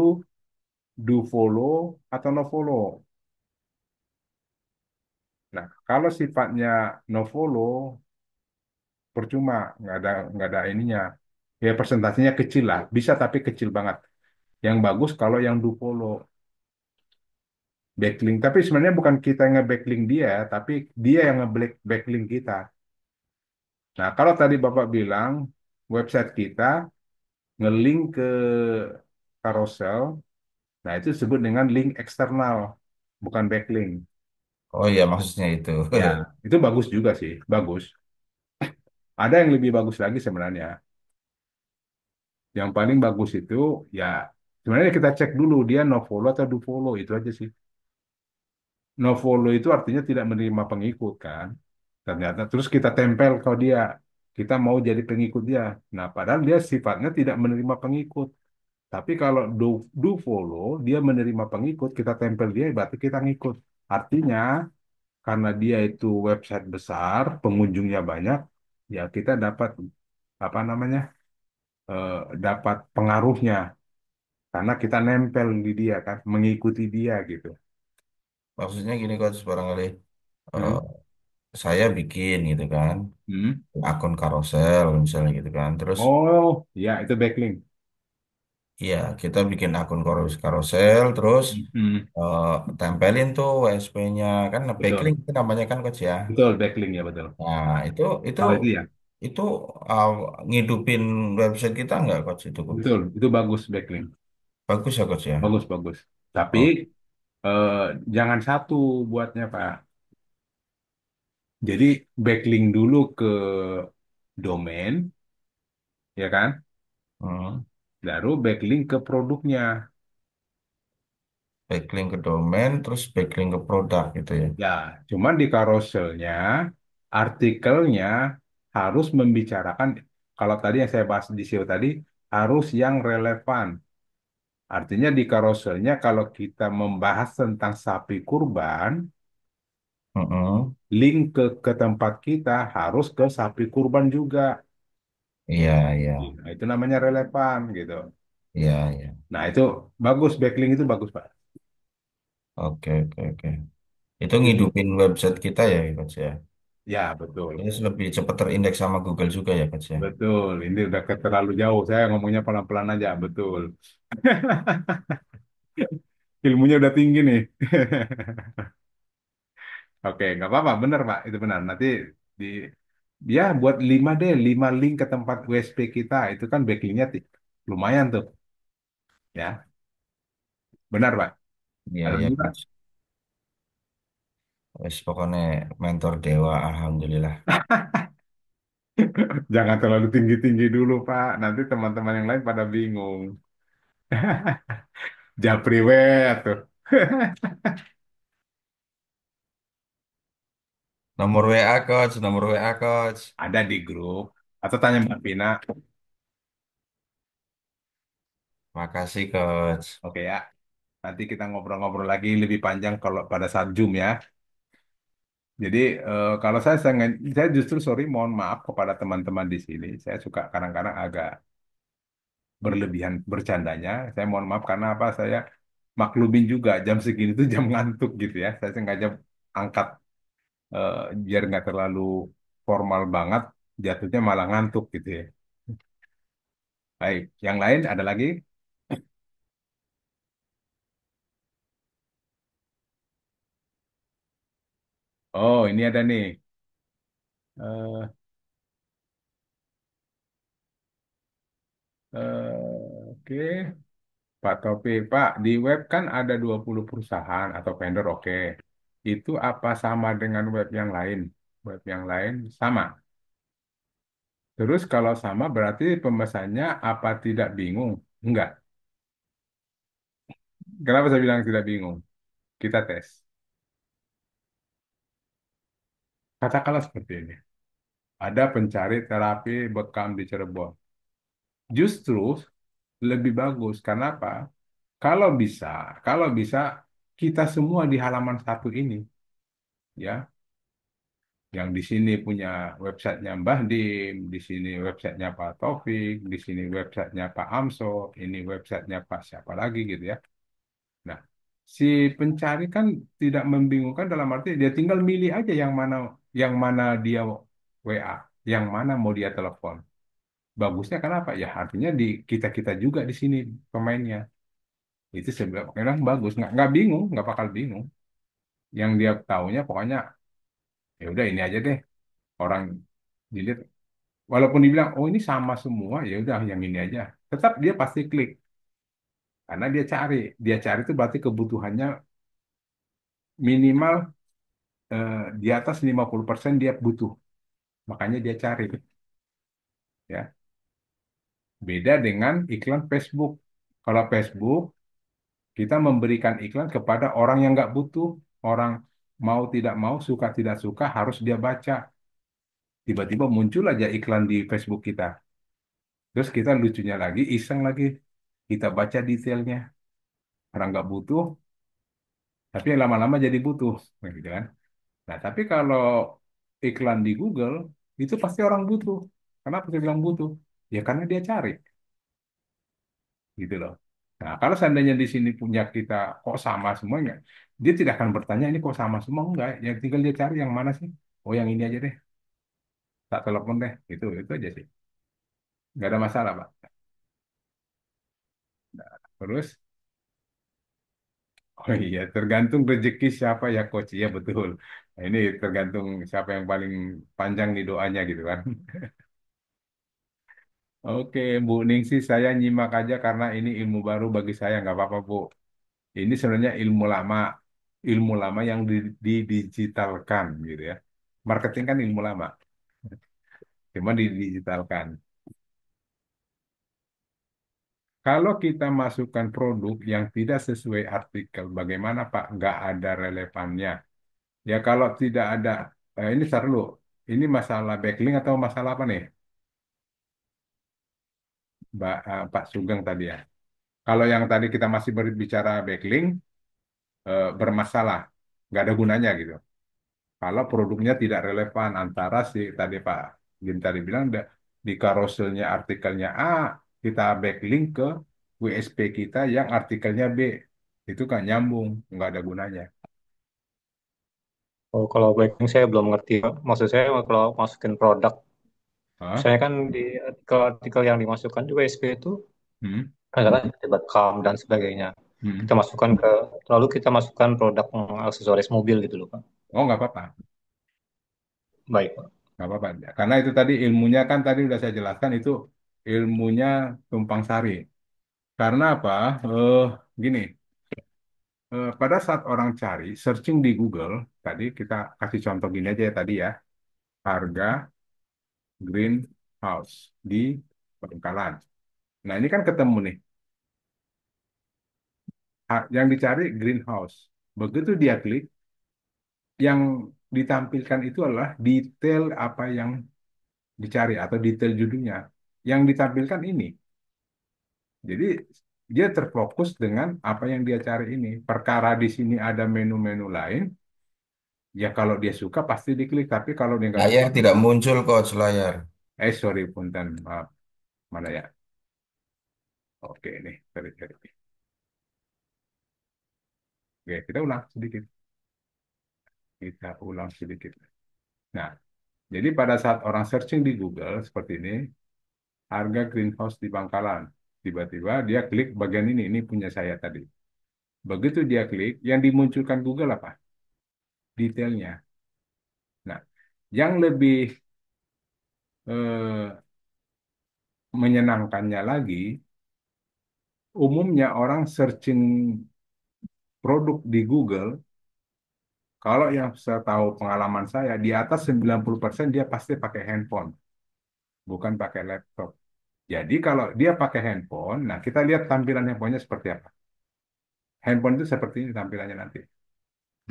do follow atau no follow. Nah, kalau sifatnya no follow, percuma, nggak ada ininya. Ya persentasenya kecil lah, bisa tapi kecil banget. Yang bagus kalau yang do follow, backlink. Tapi sebenarnya bukan kita yang nge-backlink dia, tapi dia yang nge-backlink kita. Nah, kalau tadi Bapak bilang website kita nge-link ke carousel, nah itu disebut dengan link eksternal, bukan backlink. Oh iya maksudnya itu. Ya, itu bagus juga sih, bagus. Ada yang lebih bagus lagi sebenarnya. Yang paling bagus itu ya sebenarnya kita cek dulu dia no follow atau do follow itu aja sih. No follow itu artinya tidak menerima pengikut kan. Ternyata terus kita tempel ke dia. Kita mau jadi pengikut dia. Nah, padahal dia sifatnya tidak menerima pengikut. Tapi kalau do follow, dia menerima pengikut, kita tempel dia, berarti kita ngikut. Artinya, karena dia itu website besar, pengunjungnya banyak, ya kita dapat apa namanya, eh, dapat pengaruhnya karena kita nempel di dia kan, mengikuti dia gitu. Maksudnya gini coach barangkali eh, Hmm. saya bikin gitu kan Hmm. akun carousel misalnya gitu kan. Terus Oh, ya itu backlink. iya kita bikin akun carousel terus Hmm. eh, tempelin tuh WSP-nya kan Betul, backlink itu namanya kan coach ya. betul backlink ya betul. Nah, itu Kalau itu ya, itu uh, ngidupin website kita nggak coach itu coach? betul, itu bagus backlink, Bagus ya coach ya. bagus bagus. Tapi Oh, eh, jangan satu buatnya Pak. Jadi backlink dulu ke domain, ya kan? hmm. Baru backlink ke produknya. Backlink ke domain terus backlink ke produk gitu ya. Ya, cuman di carouselnya, artikelnya harus membicarakan, kalau tadi yang saya bahas di SEO tadi, harus yang relevan. Artinya di carouselnya kalau kita membahas tentang sapi kurban, Mm-mm. link ke tempat kita harus ke sapi kurban juga. Iya, iya, Nah, itu namanya relevan gitu. iya, iya. Nah, itu bagus, backlink itu bagus, Pak. Oke, oke, oke. Itu ngidupin website kita ya, Coach ya. Ya, betul. Terus lebih cepat terindeks sama Google juga ya, Coach ya. Betul. Ini udah terlalu jauh. Saya ngomongnya pelan-pelan aja. Betul. Ilmunya udah tinggi nih. Oke, nggak apa-apa. Bener, Pak. Itu benar. Nanti di ya buat 5 link ke tempat USP kita. Itu kan backlinknya lumayan tuh. Ya, benar, Pak. Iya, Ada iya, lagi, Pak? Coach. Wes pokoknya mentor dewa, alhamdulillah. Jangan terlalu tinggi-tinggi dulu, Pak. Nanti teman-teman yang lain pada bingung. Japriwet tuh. Nomor WA, Coach. Nomor WA, Coach. Ada di grup. Atau tanya Mbak Vina. Makasih, Coach. Oke ya. Nanti kita ngobrol-ngobrol lagi lebih panjang kalau pada saat Zoom ya. Jadi kalau saya justru sorry mohon maaf kepada teman-teman di sini. Saya suka kadang-kadang agak berlebihan bercandanya. Saya mohon maaf karena apa? Saya maklumin juga jam segini tuh jam ngantuk gitu ya. Saya sengaja angkat eh, biar nggak terlalu formal banget. Jatuhnya malah ngantuk gitu ya. Baik, yang lain ada lagi? Oh, ini ada nih. Eh, oke. Pak Topik, Pak, di web kan ada 20 perusahaan atau vendor, oke. Itu apa sama dengan web yang lain? Web yang lain sama. Terus kalau sama berarti pemesannya apa tidak bingung? Enggak. Kenapa saya bilang tidak bingung? Kita tes. Katakanlah seperti ini. Ada pencari terapi bekam di Cirebon. Justru lebih bagus. Kenapa? Kalau bisa, kalau bisa kita semua di halaman satu ini, ya, yang di sini punya websitenya Mbah Dim, di sini websitenya Pak Taufik, di sini websitenya Pak Amso, ini websitenya Pak siapa lagi gitu ya. Nah, si pencari kan tidak membingungkan dalam arti dia tinggal milih aja yang mana dia WA, yang mana mau dia telepon. Bagusnya kenapa? Ya artinya di kita-kita juga di sini pemainnya. Itu sebenarnya memang bagus, nggak bingung, nggak bakal bingung. Yang dia taunya pokoknya ya udah ini aja deh orang dilihat. Walaupun dibilang oh ini sama semua, ya udah yang ini aja. Tetap dia pasti klik karena dia cari. Dia cari itu berarti kebutuhannya minimal di atas 50% dia butuh. Makanya dia cari ya. Beda dengan iklan Facebook. Kalau Facebook kita memberikan iklan kepada orang yang nggak butuh, orang mau tidak mau, suka tidak suka harus dia baca. Tiba-tiba muncul aja iklan di Facebook kita. Terus kita lucunya lagi, iseng lagi, kita baca detailnya. Orang nggak butuh, tapi lama-lama jadi butuh, gitu kan? Nah, tapi kalau iklan di Google itu pasti orang butuh. Kenapa saya bilang butuh? Ya karena dia cari, gitu loh. Nah, kalau seandainya di sini punya kita kok sama semuanya, dia tidak akan bertanya ini kok sama semua enggak. Yang tinggal dia cari yang mana sih? Oh, yang ini aja deh. Tak telepon deh. Itu aja sih. Nggak ada masalah, Pak. Terus, oh iya, tergantung rezeki siapa ya coach. Iya betul. Nah, ini tergantung siapa yang paling panjang nih doanya gitu kan. Oke, Bu Ningsi, saya nyimak aja karena ini ilmu baru bagi saya. Nggak apa-apa, Bu. Ini sebenarnya ilmu lama yang didigitalkan gitu ya. Marketing kan ilmu lama, cuma didigitalkan. Kalau kita masukkan produk yang tidak sesuai artikel, bagaimana Pak? Nggak ada relevannya. Ya kalau tidak ada, ini ntar dulu. Ini masalah backlink atau masalah apa nih, Pak Sugeng tadi ya? Kalau yang tadi kita masih berbicara backlink, bermasalah, nggak ada gunanya gitu. Kalau produknya tidak relevan antara si tadi Pak Jim tadi bilang di carouselnya artikelnya A, kita backlink ke WSP kita yang artikelnya B. Itu kan nyambung, nggak ada gunanya. Oh, kalau backing saya belum ngerti, Pak. Maksud saya kalau masukin produk, Hah? misalnya kan di artikel-artikel yang dimasukkan juga SP itu Hmm? kadang-kadang rekam dan sebagainya. Hmm. Kita masukkan ke, lalu kita masukkan produk aksesoris mobil gitu loh, Pak. Oh, nggak apa-apa. Baik, Pak. Nggak apa-apa. Karena itu tadi ilmunya kan tadi udah saya jelaskan itu ilmunya tumpang sari. Karena apa? Gini, pada saat orang cari, searching di Google, tadi kita kasih contoh gini aja ya tadi ya, harga greenhouse di Bangkalan. Nah, ini kan ketemu nih. Yang dicari greenhouse. Begitu dia klik, yang ditampilkan itu adalah detail apa yang dicari atau detail judulnya. Yang ditampilkan ini. Jadi dia terfokus dengan apa yang dia cari ini. Perkara di sini ada menu-menu lain, ya kalau dia suka pasti diklik. Tapi kalau dia nggak suka, Layar tidak muncul coach layar. sorry punten, maaf. Mana ya? Oke nih, sorry. Oke, kita ulang sedikit. Kita ulang sedikit. Nah, jadi pada saat orang searching di Google seperti ini, harga greenhouse di Bangkalan. Tiba-tiba dia klik bagian ini punya saya tadi. Begitu dia klik, yang dimunculkan Google apa? Detailnya. Nah, yang lebih eh, menyenangkannya lagi, umumnya orang searching produk di Google, kalau yang saya tahu pengalaman saya, di atas 90% dia pasti pakai handphone, bukan pakai laptop. Jadi kalau dia pakai handphone, nah kita lihat tampilan handphonenya seperti apa. Handphone itu seperti ini tampilannya nanti.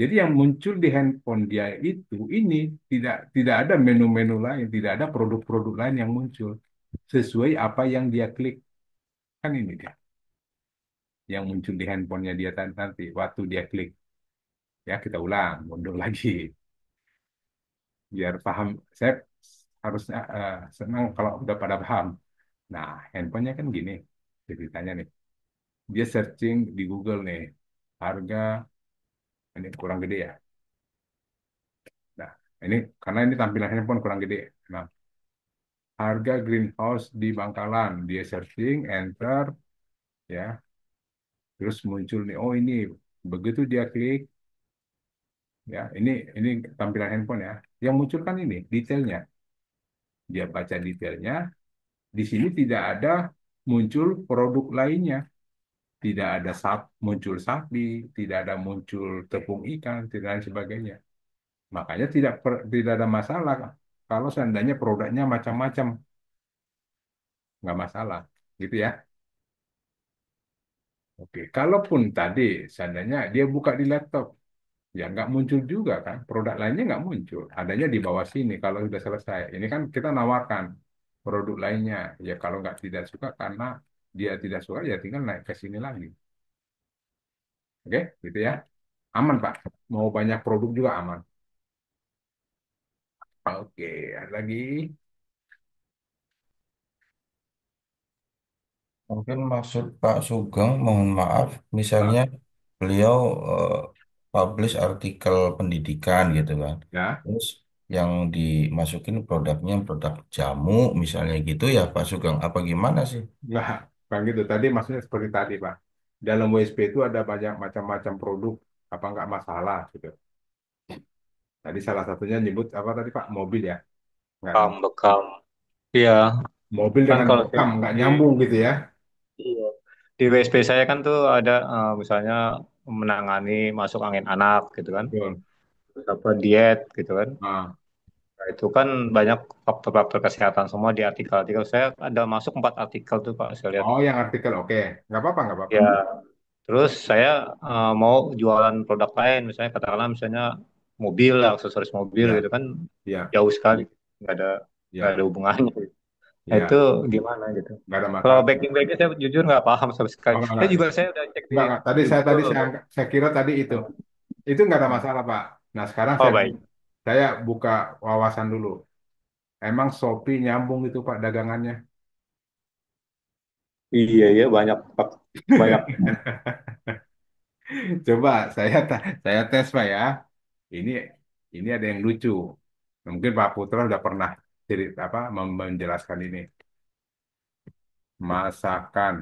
Jadi yang muncul di handphone dia itu ini tidak ada menu-menu lain, tidak ada produk-produk lain yang muncul sesuai apa yang dia klik. Kan ini dia yang muncul di handphonenya dia nanti waktu dia klik. Ya kita ulang, mundur lagi biar paham. Saya harusnya senang kalau udah pada paham. Nah, handphonenya kan gini ceritanya nih. Dia searching di Google nih harga ini kurang gede ya. Nah, ini karena ini tampilan handphone kurang gede. Nah, harga greenhouse di Bangkalan. Dia searching, enter, ya, terus muncul nih. Oh ini, begitu dia klik, ya, ini tampilan handphone ya. Yang muncul kan ini detailnya. Dia baca detailnya. Di sini tidak ada muncul produk lainnya. Tidak ada muncul sapi, tidak ada muncul tepung ikan, tidak lain sebagainya. Makanya tidak ada masalah kalau seandainya produknya macam-macam, nggak masalah, gitu ya. Oke, kalaupun tadi seandainya dia buka di laptop, ya nggak muncul juga kan, produk lainnya nggak muncul, adanya di bawah sini kalau sudah selesai. Ini kan kita nawarkan produk lainnya, ya kalau nggak tidak suka karena dia tidak suka ya tinggal naik ke sini lagi. Oke, gitu ya. Aman Pak, mau banyak produk juga aman. Oke, ada lagi. Mungkin maksud Pak Sugeng, mohon maaf, misalnya Pak, beliau eh, publish artikel pendidikan gitu kan. ya. Terus yang dimasukin produknya produk jamu misalnya gitu ya Pak Sugeng, apa gimana sih? Nggak, Bang gitu. Tadi maksudnya seperti tadi, Pak. Dalam WSP itu ada banyak macam-macam produk, apa nggak masalah gitu. Tadi salah satunya nyebut apa tadi, Pak? Mobil ya? Nggak, Bekam, bekam. Iya, mobil kan dengan kalau bekam, nggak nyambung gitu ya. iya. Di WSP saya kan tuh ada misalnya menangani masuk angin anak gitu kan, Betul. terus apa diet gitu kan. Nah, Nah, itu kan banyak faktor-faktor kesehatan semua di artikel-artikel. Saya ada masuk 4 artikel tuh Pak, saya lihat. oh yang artikel, oke. Nggak apa-apa, nggak apa-apa. Ya, terus saya mau jualan produk lain, misalnya katakanlah misalnya mobil, aksesoris mobil Ya, gitu kan ya, jauh sekali, nggak ada nggak ada ya, hubungannya. Nah, itu ya. gimana gitu? Nggak ada Kalau masalah. backing-backnya saya jujur nggak paham sama sekali. Oh, Saya juga saya udah cek nggak. Tadi di Google loh. saya kira tadi itu. Itu nggak ada masalah, Pak. Nah, sekarang Oh baik. saya buka wawasan dulu. Emang Shopee nyambung itu, Pak, dagangannya? Iya iya banyak Pak. Banyak. Coba saya tes Pak ya. Ini ini ada yang lucu. Mungkin Pak Putra udah pernah cerita apa menjelaskan ini. Masakan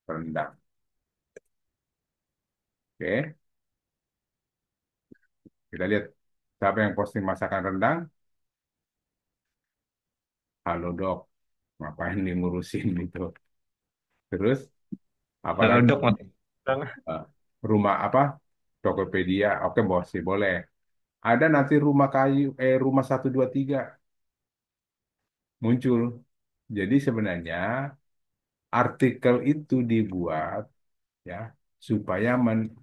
rendang. Oke, kita lihat siapa yang posting masakan rendang. Halo dok, ngapain nih ngurusin itu? Terus apa Kalau lagi? dok mas. Eh, Rumah apa? Tokopedia. Oke, bos sih boleh. Ada nanti rumah kayu, rumah 123 muncul. Jadi sebenarnya artikel itu dibuat ya supaya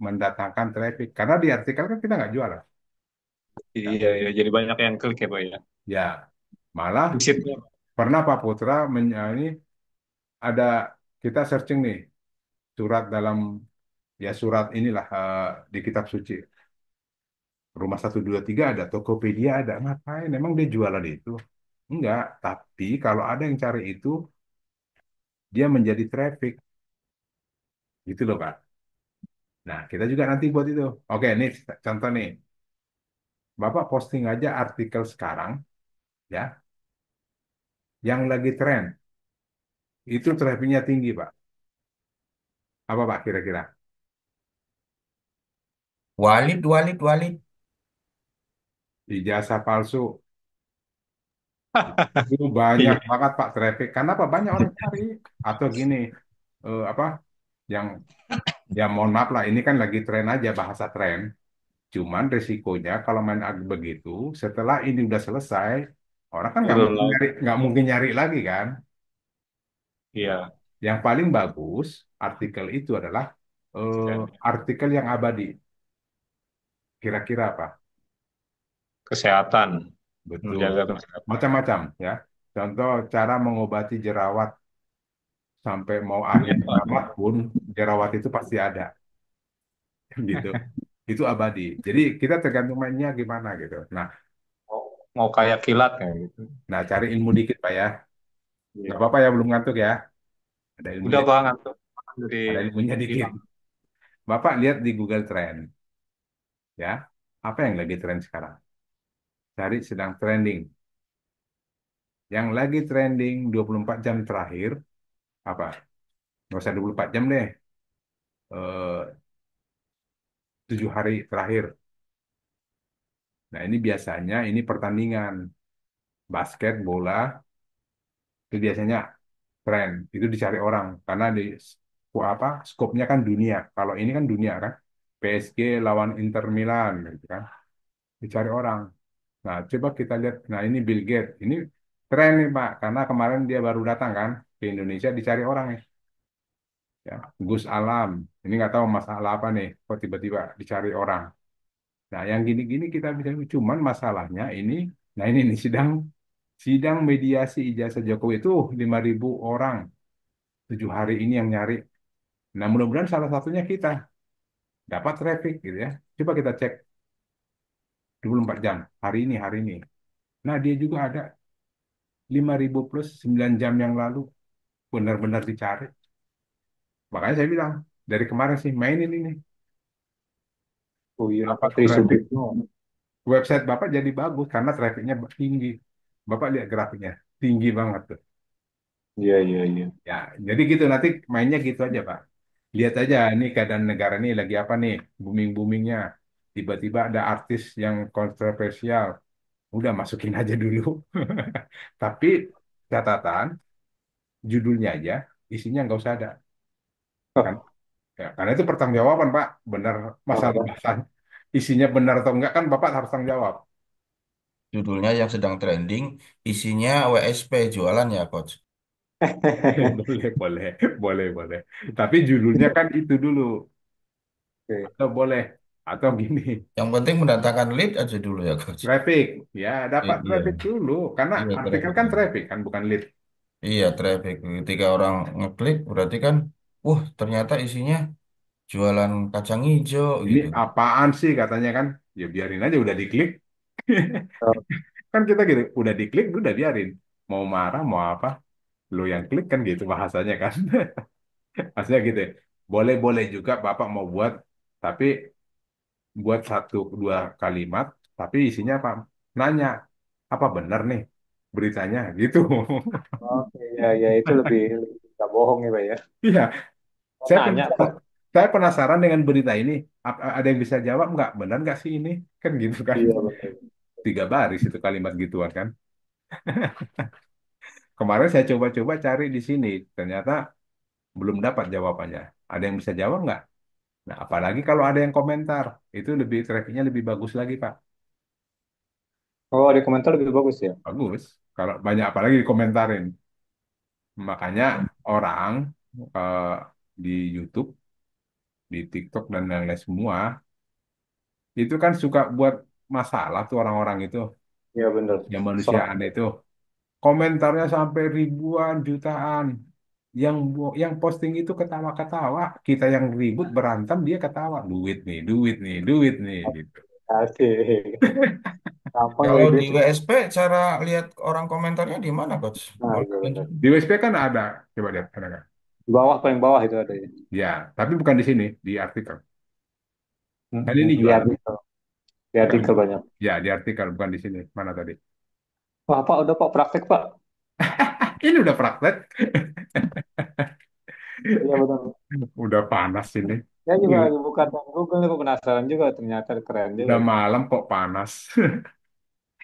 mendatangkan traffic karena di artikel kan kita nggak jualan ya, Iya iya jadi banyak yang klik ya Pak ya. ya. Malah Visitnya. pernah Pak Putra ini ada kita searching nih surat dalam ya surat inilah di kitab suci rumah 123 ada Tokopedia ada ngapain emang dia jualan itu enggak tapi kalau ada yang cari itu dia menjadi traffic gitu loh Pak. Nah kita juga nanti buat itu. Oke ini contoh nih Bapak posting aja artikel sekarang ya yang lagi tren itu trafficnya tinggi Pak. Apa Pak kira-kira? Walid, Walid, Walid. Ijazah palsu. Itu banyak Iya. banget Pak traffic. Karena apa? Banyak orang cari. Atau gini, apa yang ya mohon maaf lah ini kan lagi tren aja bahasa tren. Cuman resikonya kalau main begitu, setelah ini udah selesai, orang kan turun lagi. nggak mungkin nyari lagi kan. Iya, Yang paling bagus artikel itu adalah artikel yang abadi. Kira-kira apa? kesehatan, Betul. menjaga kesehatan. Macam-macam ya. Contoh cara mengobati jerawat sampai mau ahli jerawat pun jerawat itu pasti ada gitu. Itu abadi. Jadi kita tergantung mainnya gimana gitu. Mau, mau kayak kilat kayak gitu. Nah, cari ilmu dikit Pak ya. Nggak Iya. apa-apa ya belum ngantuk ya. Ada Udah ilmunya, banget tuh dari ada ilmunya dikit. hilang. Bapak lihat di Google Trend ya. Apa yang lagi tren sekarang? Cari sedang trending. Yang lagi trending 24 jam terakhir apa? Nggak usah 24 jam deh. 7 hari terakhir. Nah, ini biasanya ini pertandingan basket, bola, itu biasanya tren. Itu dicari orang karena di apa? Skopnya kan dunia. Kalau ini kan dunia kan. PSG lawan Inter Milan gitu kan. Dicari orang. Nah, coba kita lihat. Nah, ini Bill Gates. Ini tren nih, Pak. Karena kemarin dia baru datang kan ke Indonesia dicari orang nih. Ya, Gus Alam. Ini nggak tahu masalah apa nih. Kok tiba-tiba dicari orang. Nah, yang gini-gini kita bisa. Cuman masalahnya ini. Nah, ini nih sidang sidang mediasi ijazah Jokowi itu 5.000 orang 7 hari ini yang nyari. Nah, mudah-mudahan salah satunya kita dapat traffic gitu ya. Coba kita cek 24 jam hari ini. Nah, dia juga ada 5.000 plus 9 jam yang lalu benar-benar dicari. Makanya saya bilang dari kemarin sih mainin ini Oh iya, apa traffic Trisubitno. website Bapak jadi bagus karena trafficnya tinggi. Bapak lihat grafiknya tinggi banget tuh. Iya, iya, iya. Ya, jadi gitu nanti mainnya gitu aja Pak. Lihat aja ini keadaan negara ini lagi apa nih booming-boomingnya. Tiba-tiba ada artis yang kontroversial, udah masukin aja dulu. Tapi catatan judulnya aja, isinya nggak usah ada. Kan? Oh, Ya, karena itu pertanggungjawaban Pak, benar masalah oh. bahasan isinya benar atau enggak kan Bapak harus tanggung jawab. Judulnya yang sedang trending, isinya WSP jualan ya, Coach. Boleh, boleh, boleh, boleh. Tapi judulnya kan itu dulu, Oke. atau boleh, atau gini, Yang penting mendatangkan lead aja dulu ya, Coach. traffic. Ya, dapat Iya, traffic dulu, karena iya artikel traffic. kan traffic kan bukan lead. Iya, traffic. Ketika orang ngeklik, berarti kan, ternyata isinya jualan kacang hijau Ini gitu. apaan sih katanya kan? Ya biarin aja udah diklik. Oh, Kan kita gitu, udah diklik udah biarin. Mau marah mau apa, lo yang klik kan gitu bahasanya kan. Maksudnya gitu. Boleh-boleh juga Bapak mau buat, tapi buat satu dua kalimat, tapi isinya apa? Nanya, apa benar nih beritanya gitu. oke, ya, ya itu lebih nggak bohong ya, Pak ya. Iya, Oh, saya nanya penasaran, kok. saya penasaran dengan berita ini. Ada yang bisa jawab nggak? Benar nggak sih ini? Kan gitu kan. Iya, betul. 3 baris itu kalimat gituan kan. Kemarin saya coba-coba cari di sini, ternyata belum dapat jawabannya. Ada yang bisa jawab nggak? Nah, apalagi kalau ada yang komentar, itu lebih trafficnya lebih bagus lagi, Pak. Oh, di komentar lebih bagus ya. Bagus. Kalau banyak apalagi dikomentarin. Makanya orang eh, di YouTube, di TikTok dan lain-lain semua, itu kan suka buat masalah tuh orang-orang itu, Iya, benar. yang Soal manusiaan itu. Komentarnya sampai ribuan, jutaan. Yang posting itu ketawa-ketawa, kita yang ribut berantem dia ketawa, duit nih, duit nih, duit nih gitu. asik. Gampang Kalau nyari di duit. WSP, cara lihat orang komentarnya di mana, Coach? Nah, Boleh iya benar. Di WSP kan ada, coba lihat ada nggak? Di bawah, paling bawah itu ada ya. Ya, tapi bukan di sini, di artikel. Kan ini Di jualan. artikel. Di Kan? artikel banyak. Ya, di artikel bukan di sini. Mana tadi? Wah, Pak, udah Pak praktek, Pak. Ini udah praktek, Iya, benar. udah panas ini. Saya juga lagi buka Google nih, Pak, penasaran juga ternyata keren juga Udah ya. malam kok panas.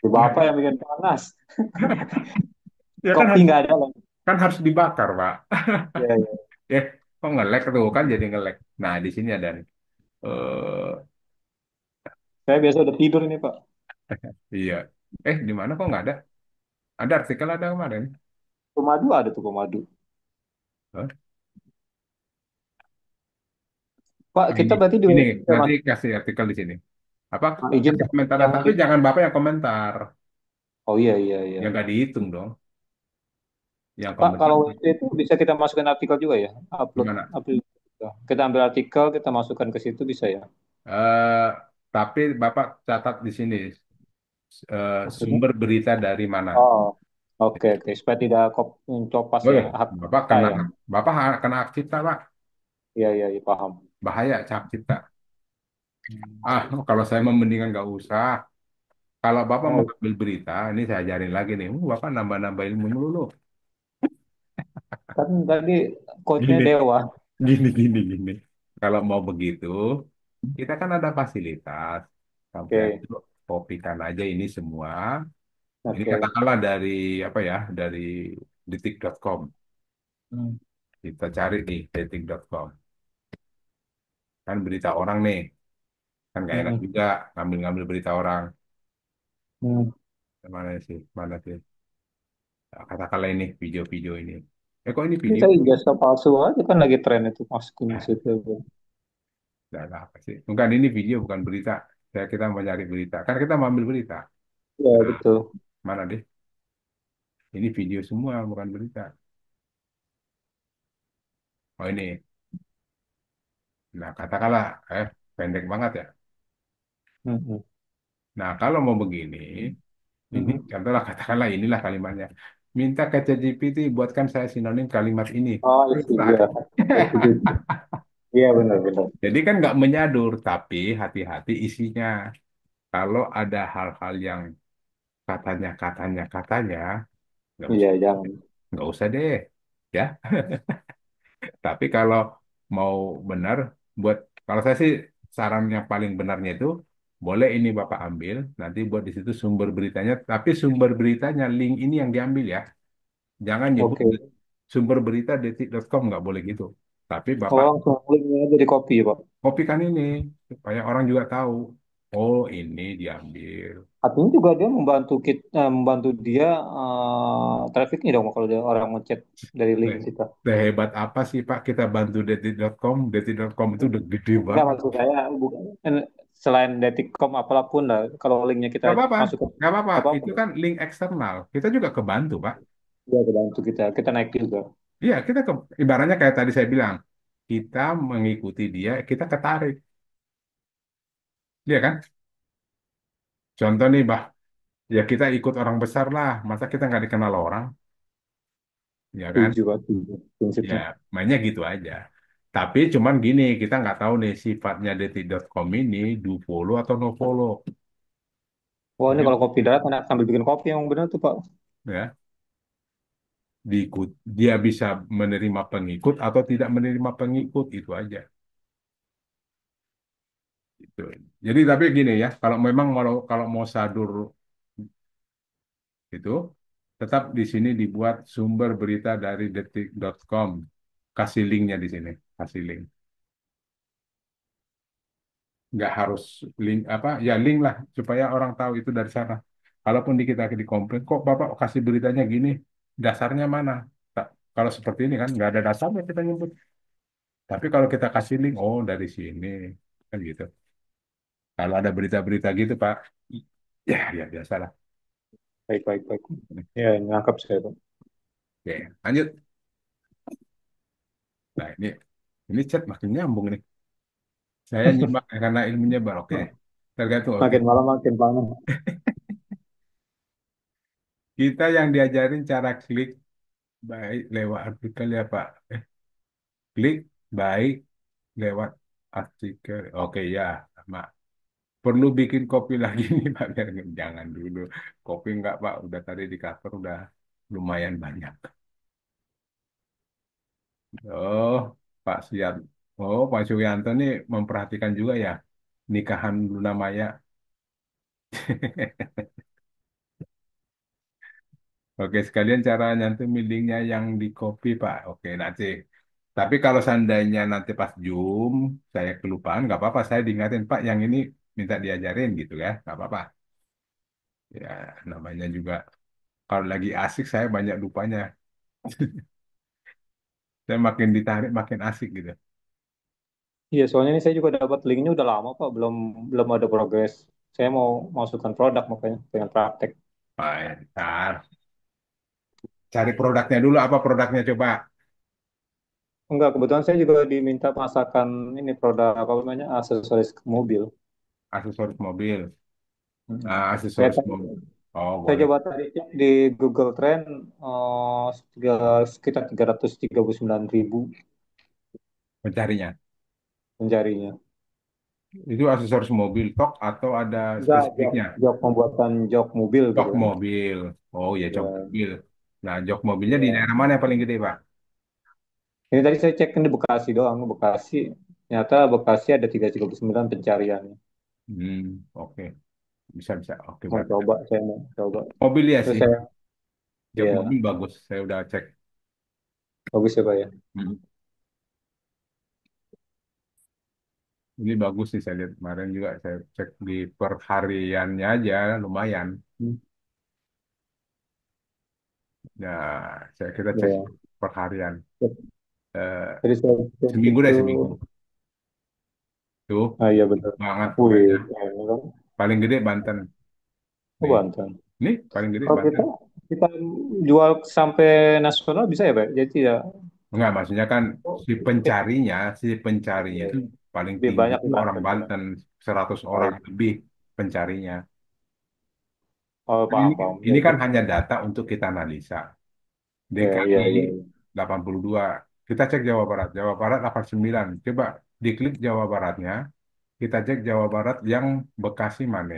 Di Bapak yang bikin panas. Ya kan Kopi harus nggak ada lagi. kan harus dibakar, Pak. Iya, iya. Ya, Oh nge-lag tuh kan jadi nge-lag. Nah di sini ada nih. Eh Saya biasa udah tidur ini Pak. iya. Di mana kok nggak ada? Ada artikel ada kemarin. Pemadu ada tuh pemadu. Hah? Pak, kita Ini, berarti di ini ya, nanti Mas. kasih artikel di sini. Apa? Izin Kasih Pak. komentar, Yang tapi jangan bapak yang komentar. oh iya iya iya. Yang nggak dihitung dong. Yang Pak, komentar kalau WP itu bisa kita masukkan artikel juga ya? Upload gimana? upload. Kita ambil artikel, kita masukkan ke situ bisa ya? Eh, tapi bapak catat di sini Maksudnya? sumber berita dari mana. Oh, oke oke. Supaya tidak copas Oh ya ya, hak bapak kita kena ya. kena hak cipta pak. Iya iya iya, paham. Bahaya hak cipta. Kalau saya mendingan nggak usah. Kalau bapak mau Oh, ambil berita, ini saya ajarin lagi nih. Bapak nambah-nambah ilmu dulu. kan tadi coachnya Gini, Dewa. gini. Kalau mau begitu, kita kan ada fasilitas. Sampai Oke aja kopikan aja ini semua. Ini oke. katakanlah dari apa ya, dari detik.com. Hmm, Kita cari di detik.com. Kan berita orang nih, kan gak enak hmm, juga ngambil-ngambil berita orang. hmm. Mana sih, mana sih? Nah, katakanlah ini video-video ini. Kok ini video? Kita ijazah palsu aja kan lagi tren itu masukin ke situ. Nggak ada apa sih? Bukan ini video, bukan berita. Kita mau nyari berita. Kan kita mau ambil berita. Ya Nah, betul. mana deh? Ini video semua, bukan berita. Oh ini. Nah, katakanlah, pendek banget ya. Hmm, hmm, Nah, kalau mau begini, ini hmm. contohlah katakanlah inilah kalimatnya. Minta ke ChatGPT buatkan saya sinonim kalimat ini. Oh itu Selesai. ya. Itu gitu. Iya benar-benar. Jadi kan nggak menyadur, tapi hati-hati isinya. Kalau ada hal-hal yang katanya, nggak Iya usah, jangan. nggak usah deh, ya. Tapi kalau mau benar, buat kalau saya sih saran yang paling benarnya itu boleh ini Bapak ambil, nanti buat di situ sumber beritanya, tapi sumber beritanya link ini yang diambil ya. Jangan nyebut Oke. sumber berita detik.com nggak boleh gitu. Tapi Oh Bapak langsung linknya aja di copy ya Pak. kopikan ini supaya orang juga tahu. Oh, ini diambil. Artinya juga dia membantu kita, membantu dia trafficnya dong kalau dia orang ngechat dari link Nah, kita. sehebat apa sih Pak kita bantu detik.com? Detik.com itu udah gede Enggak banget. maksud saya bukan selain Detikcom apapun lah kalau linknya kita Nggak apa-apa, masuk ke nggak apa-apa. apa Itu kan link eksternal. Kita juga kebantu, Pak. dia kebantu kita naik juga. Iya, ibaratnya kayak tadi saya bilang, kita mengikuti dia, kita ketarik. Iya kan? Contoh nih, Bah, ya kita ikut orang besar lah. Masa kita nggak dikenal orang? Ya kan? Setuju Pak, setuju Ya, prinsipnya. mainnya gitu aja. Tapi cuman gini, kita nggak tahu nih sifatnya detik.com ini do follow atau no follow. Wah ini Jadi, kalau kopi darat anak sambil bikin kopi yang benar tuh Pak. ya, dia bisa menerima pengikut atau tidak menerima pengikut, itu aja. Gitu. Jadi tapi gini ya, kalau memang kalau mau sadur itu tetap di sini dibuat sumber berita dari detik.com. Kasih linknya di sini, kasih link. Nggak harus link apa ya link lah supaya orang tahu itu dari sana. Kalaupun kita di komplain, kok Bapak kasih beritanya gini, dasarnya mana? Kalau seperti ini kan nggak ada dasarnya kita nyebut. Tapi kalau kita kasih link, oh dari sini kan gitu. Kalau ada berita-berita gitu Pak, ya biasalah. Baik baik baik. Ya nangkap saya Pak. Oke, lanjut. Nah, ini chat makin nyambung nih. Saya nyimak karena ilmunya baru. Oke, tergantung. Oke, Makin malam makin panas. kita yang diajarin cara klik baik lewat artikel ya Pak. Klik baik lewat artikel. Oke ya, sama. Perlu bikin kopi lagi nih Pak. Jangan dulu. Kopi enggak Pak. Udah tadi di cover udah lumayan banyak. Oh, Pak Suyat. Oh, Pak Suyanto nih memperhatikan juga ya nikahan Luna Maya. Oke, sekalian cara nyantum linknya yang di copy, Pak. Oke, nanti. Tapi kalau seandainya nanti pas Zoom saya kelupaan, nggak apa-apa. Saya diingatin Pak, yang ini minta diajarin gitu ya, nggak apa-apa. Ya namanya juga kalau lagi asik saya banyak lupanya. Saya makin ditarik makin asik gitu. Iya, soalnya ini saya juga dapat linknya udah lama Pak, belum belum ada progres. Saya mau masukkan produk makanya pengen praktek. Baik, ntar cari produknya dulu. Apa produknya coba? Enggak, kebetulan saya juga diminta masakan ini produk apa namanya aksesoris mobil. Aksesoris mobil. Mm-mm. Nah, Saya aksesoris tadi- mobil. Oh, saya boleh. coba tadi cek di Google Trend sekitar 339.000 Mencarinya. pencarinya. Itu aksesoris mobil tok atau ada Enggak, jok, spesifiknya? jok pembuatan jok mobil Jok gitu kan. mobil. Oh ya, jok Ya, mobil. Nah, jok mobilnya di ya. daerah mana yang paling gede, Pak? Ini tadi saya cek di Bekasi doang, Bekasi. Ternyata Bekasi ada 339 pencariannya. Oke. Bisa, bisa. Oke, Mau berarti. coba, saya mau coba. Mobil ya Terus sih. saya, Jok ya mobil bagus. Saya udah cek. bagus ya Pak ya. Hmm. Ini bagus sih saya lihat kemarin juga saya cek di perhariannya aja lumayan. Hmm. Nah, kita cek Ya. perharian. Eh, Jadi saya cek seminggu deh itu, seminggu. Tuh, ah iya benar. banget Wih, pokoknya. keren kan? Paling gede Banten. Oh, Nih, Banten. nih paling gede Kalau Banten. kita jual sampai nasional bisa ya Pak? Jadi tidak, Enggak, maksudnya kan oh, si pencarinya iya, itu paling lebih tinggi banyak itu di orang Banten ya. Banten, 100 orang Oh, lebih pencarinya. oh Ini, paham paham. Ya ini itu. kan hanya data untuk kita analisa. Ya iya DKI iya. 82. Kita cek Jawa Barat. Jawa Barat 89. Coba diklik Jawa Baratnya. Kita cek Jawa Barat yang Bekasi mana?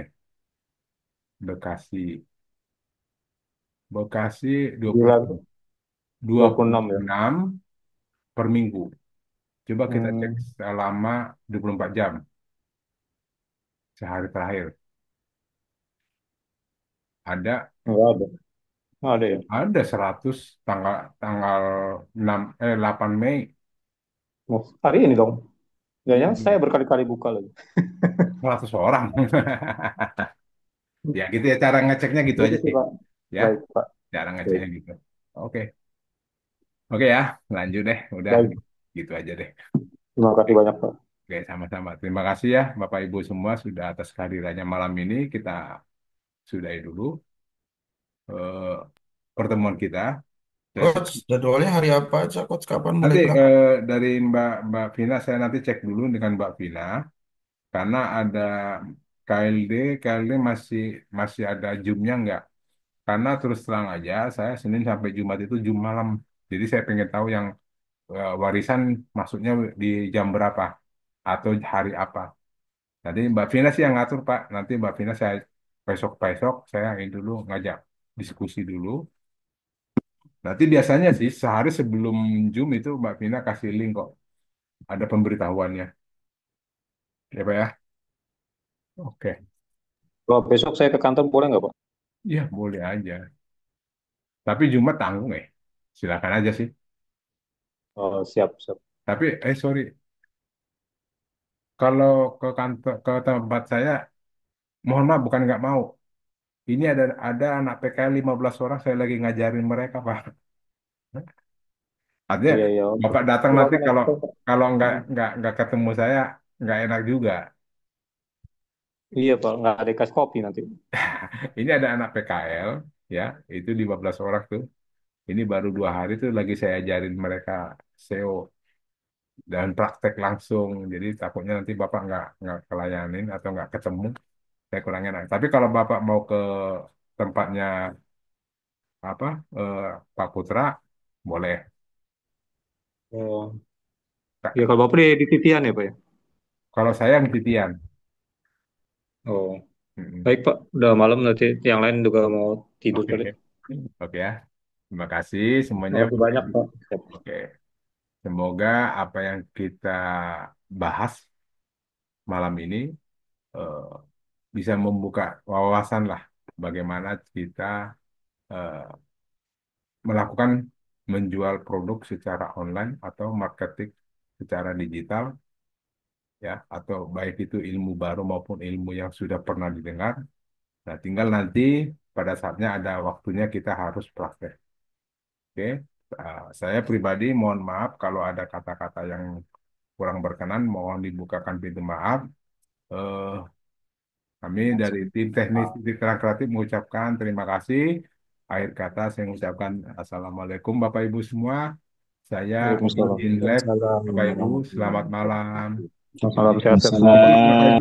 Bekasi. Bekasi Gila 20, 26 ya. 26 per minggu. Coba kita cek Hmm, selama 24 jam sehari terakhir. Ada enggak ada. Nggak ada ya. ada 100 tanggal tanggal 6 8 Mei. Oh, hari ini dong. Iya, Jangan saya berkali-kali buka lagi. 100 orang. Ya gitu ya, cara ngeceknya gitu Itu aja sih sih. Pak. Ya, Baik Pak. cara Baik. ngeceknya gitu. Oke. Oke ya, lanjut deh. Udah Baik. gitu aja deh. Terima kasih banyak Pak. Oke, sama-sama. Terima kasih ya Bapak Ibu semua sudah atas kehadirannya malam ini. Kita sudahi dulu eh, pertemuan kita. Coach, jadwalnya hari apa aja, Coach? Kapan mulai Nanti praktek? dari Mbak Vina saya nanti cek dulu dengan Mbak Vina karena ada KLD KLD masih masih ada Zoom-nya nggak? Karena terus terang aja saya Senin sampai Jumat itu Zoom malam. Jadi saya pengen tahu yang warisan masuknya di jam berapa atau hari apa. Nanti Mbak Vina sih yang ngatur Pak. Nanti Mbak Vina saya besok-besok saya ini dulu ngajak diskusi dulu. Nanti biasanya sih sehari sebelum Zoom itu Mbak Vina kasih link kok. Ada pemberitahuannya. Ya Pak ya. Oke. Kalau besok saya ke kantor boleh nggak Pak? Iya boleh aja. Tapi Jumat tanggung Silakan aja sih. Oh, siap siap. Tapi sorry. Kalau ke kantor ke tempat saya, mohon maaf bukan nggak mau. Ini ada anak PKL 15 orang saya lagi ngajarin mereka Pak. Artinya Iya iya. Bapak datang Kalau nanti kalau kalau Hmm. nggak ketemu saya nggak enak juga. Iya Pak, nggak ada kas kopi nanti. Ini ada anak PKL ya, itu 15 orang tuh. Ini baru 2 hari tuh lagi saya ajarin mereka SEO dan praktek langsung. Jadi takutnya nanti Bapak nggak kelayanin atau nggak ketemu, saya kurang enak. Tapi kalau Bapak mau ke tempatnya apa Pak Putra, boleh. Oh, ya Kak, kalau Bapak di Titian ya Pak ya? kalau saya yang titian. Oh, Mm-mm. baik Pak. Udah malam nanti yang lain juga mau tidur Oke, kali. oke ya. Terima kasih semuanya. Terima kasih banyak Pak. Siap. Oke, semoga apa yang kita bahas malam ini eh, bisa membuka wawasan lah bagaimana kita eh, melakukan menjual produk secara online atau marketing secara digital, ya, atau baik itu ilmu baru maupun ilmu yang sudah pernah didengar. Nah, tinggal nanti pada saatnya ada waktunya kita harus praktek. Oke. Saya pribadi mohon maaf kalau ada kata-kata yang kurang berkenan, mohon dibukakan pintu maaf. Eh, Kami dari tim teknis di Terang Kreatif mengucapkan terima kasih. Akhir kata saya mengucapkan Assalamualaikum Bapak Ibu semua. Saya Waalaikumsalam. izin live. Bapak Ibu, selamat malam. Salam sehat-sehat semua Pak. Waalaikumsalam.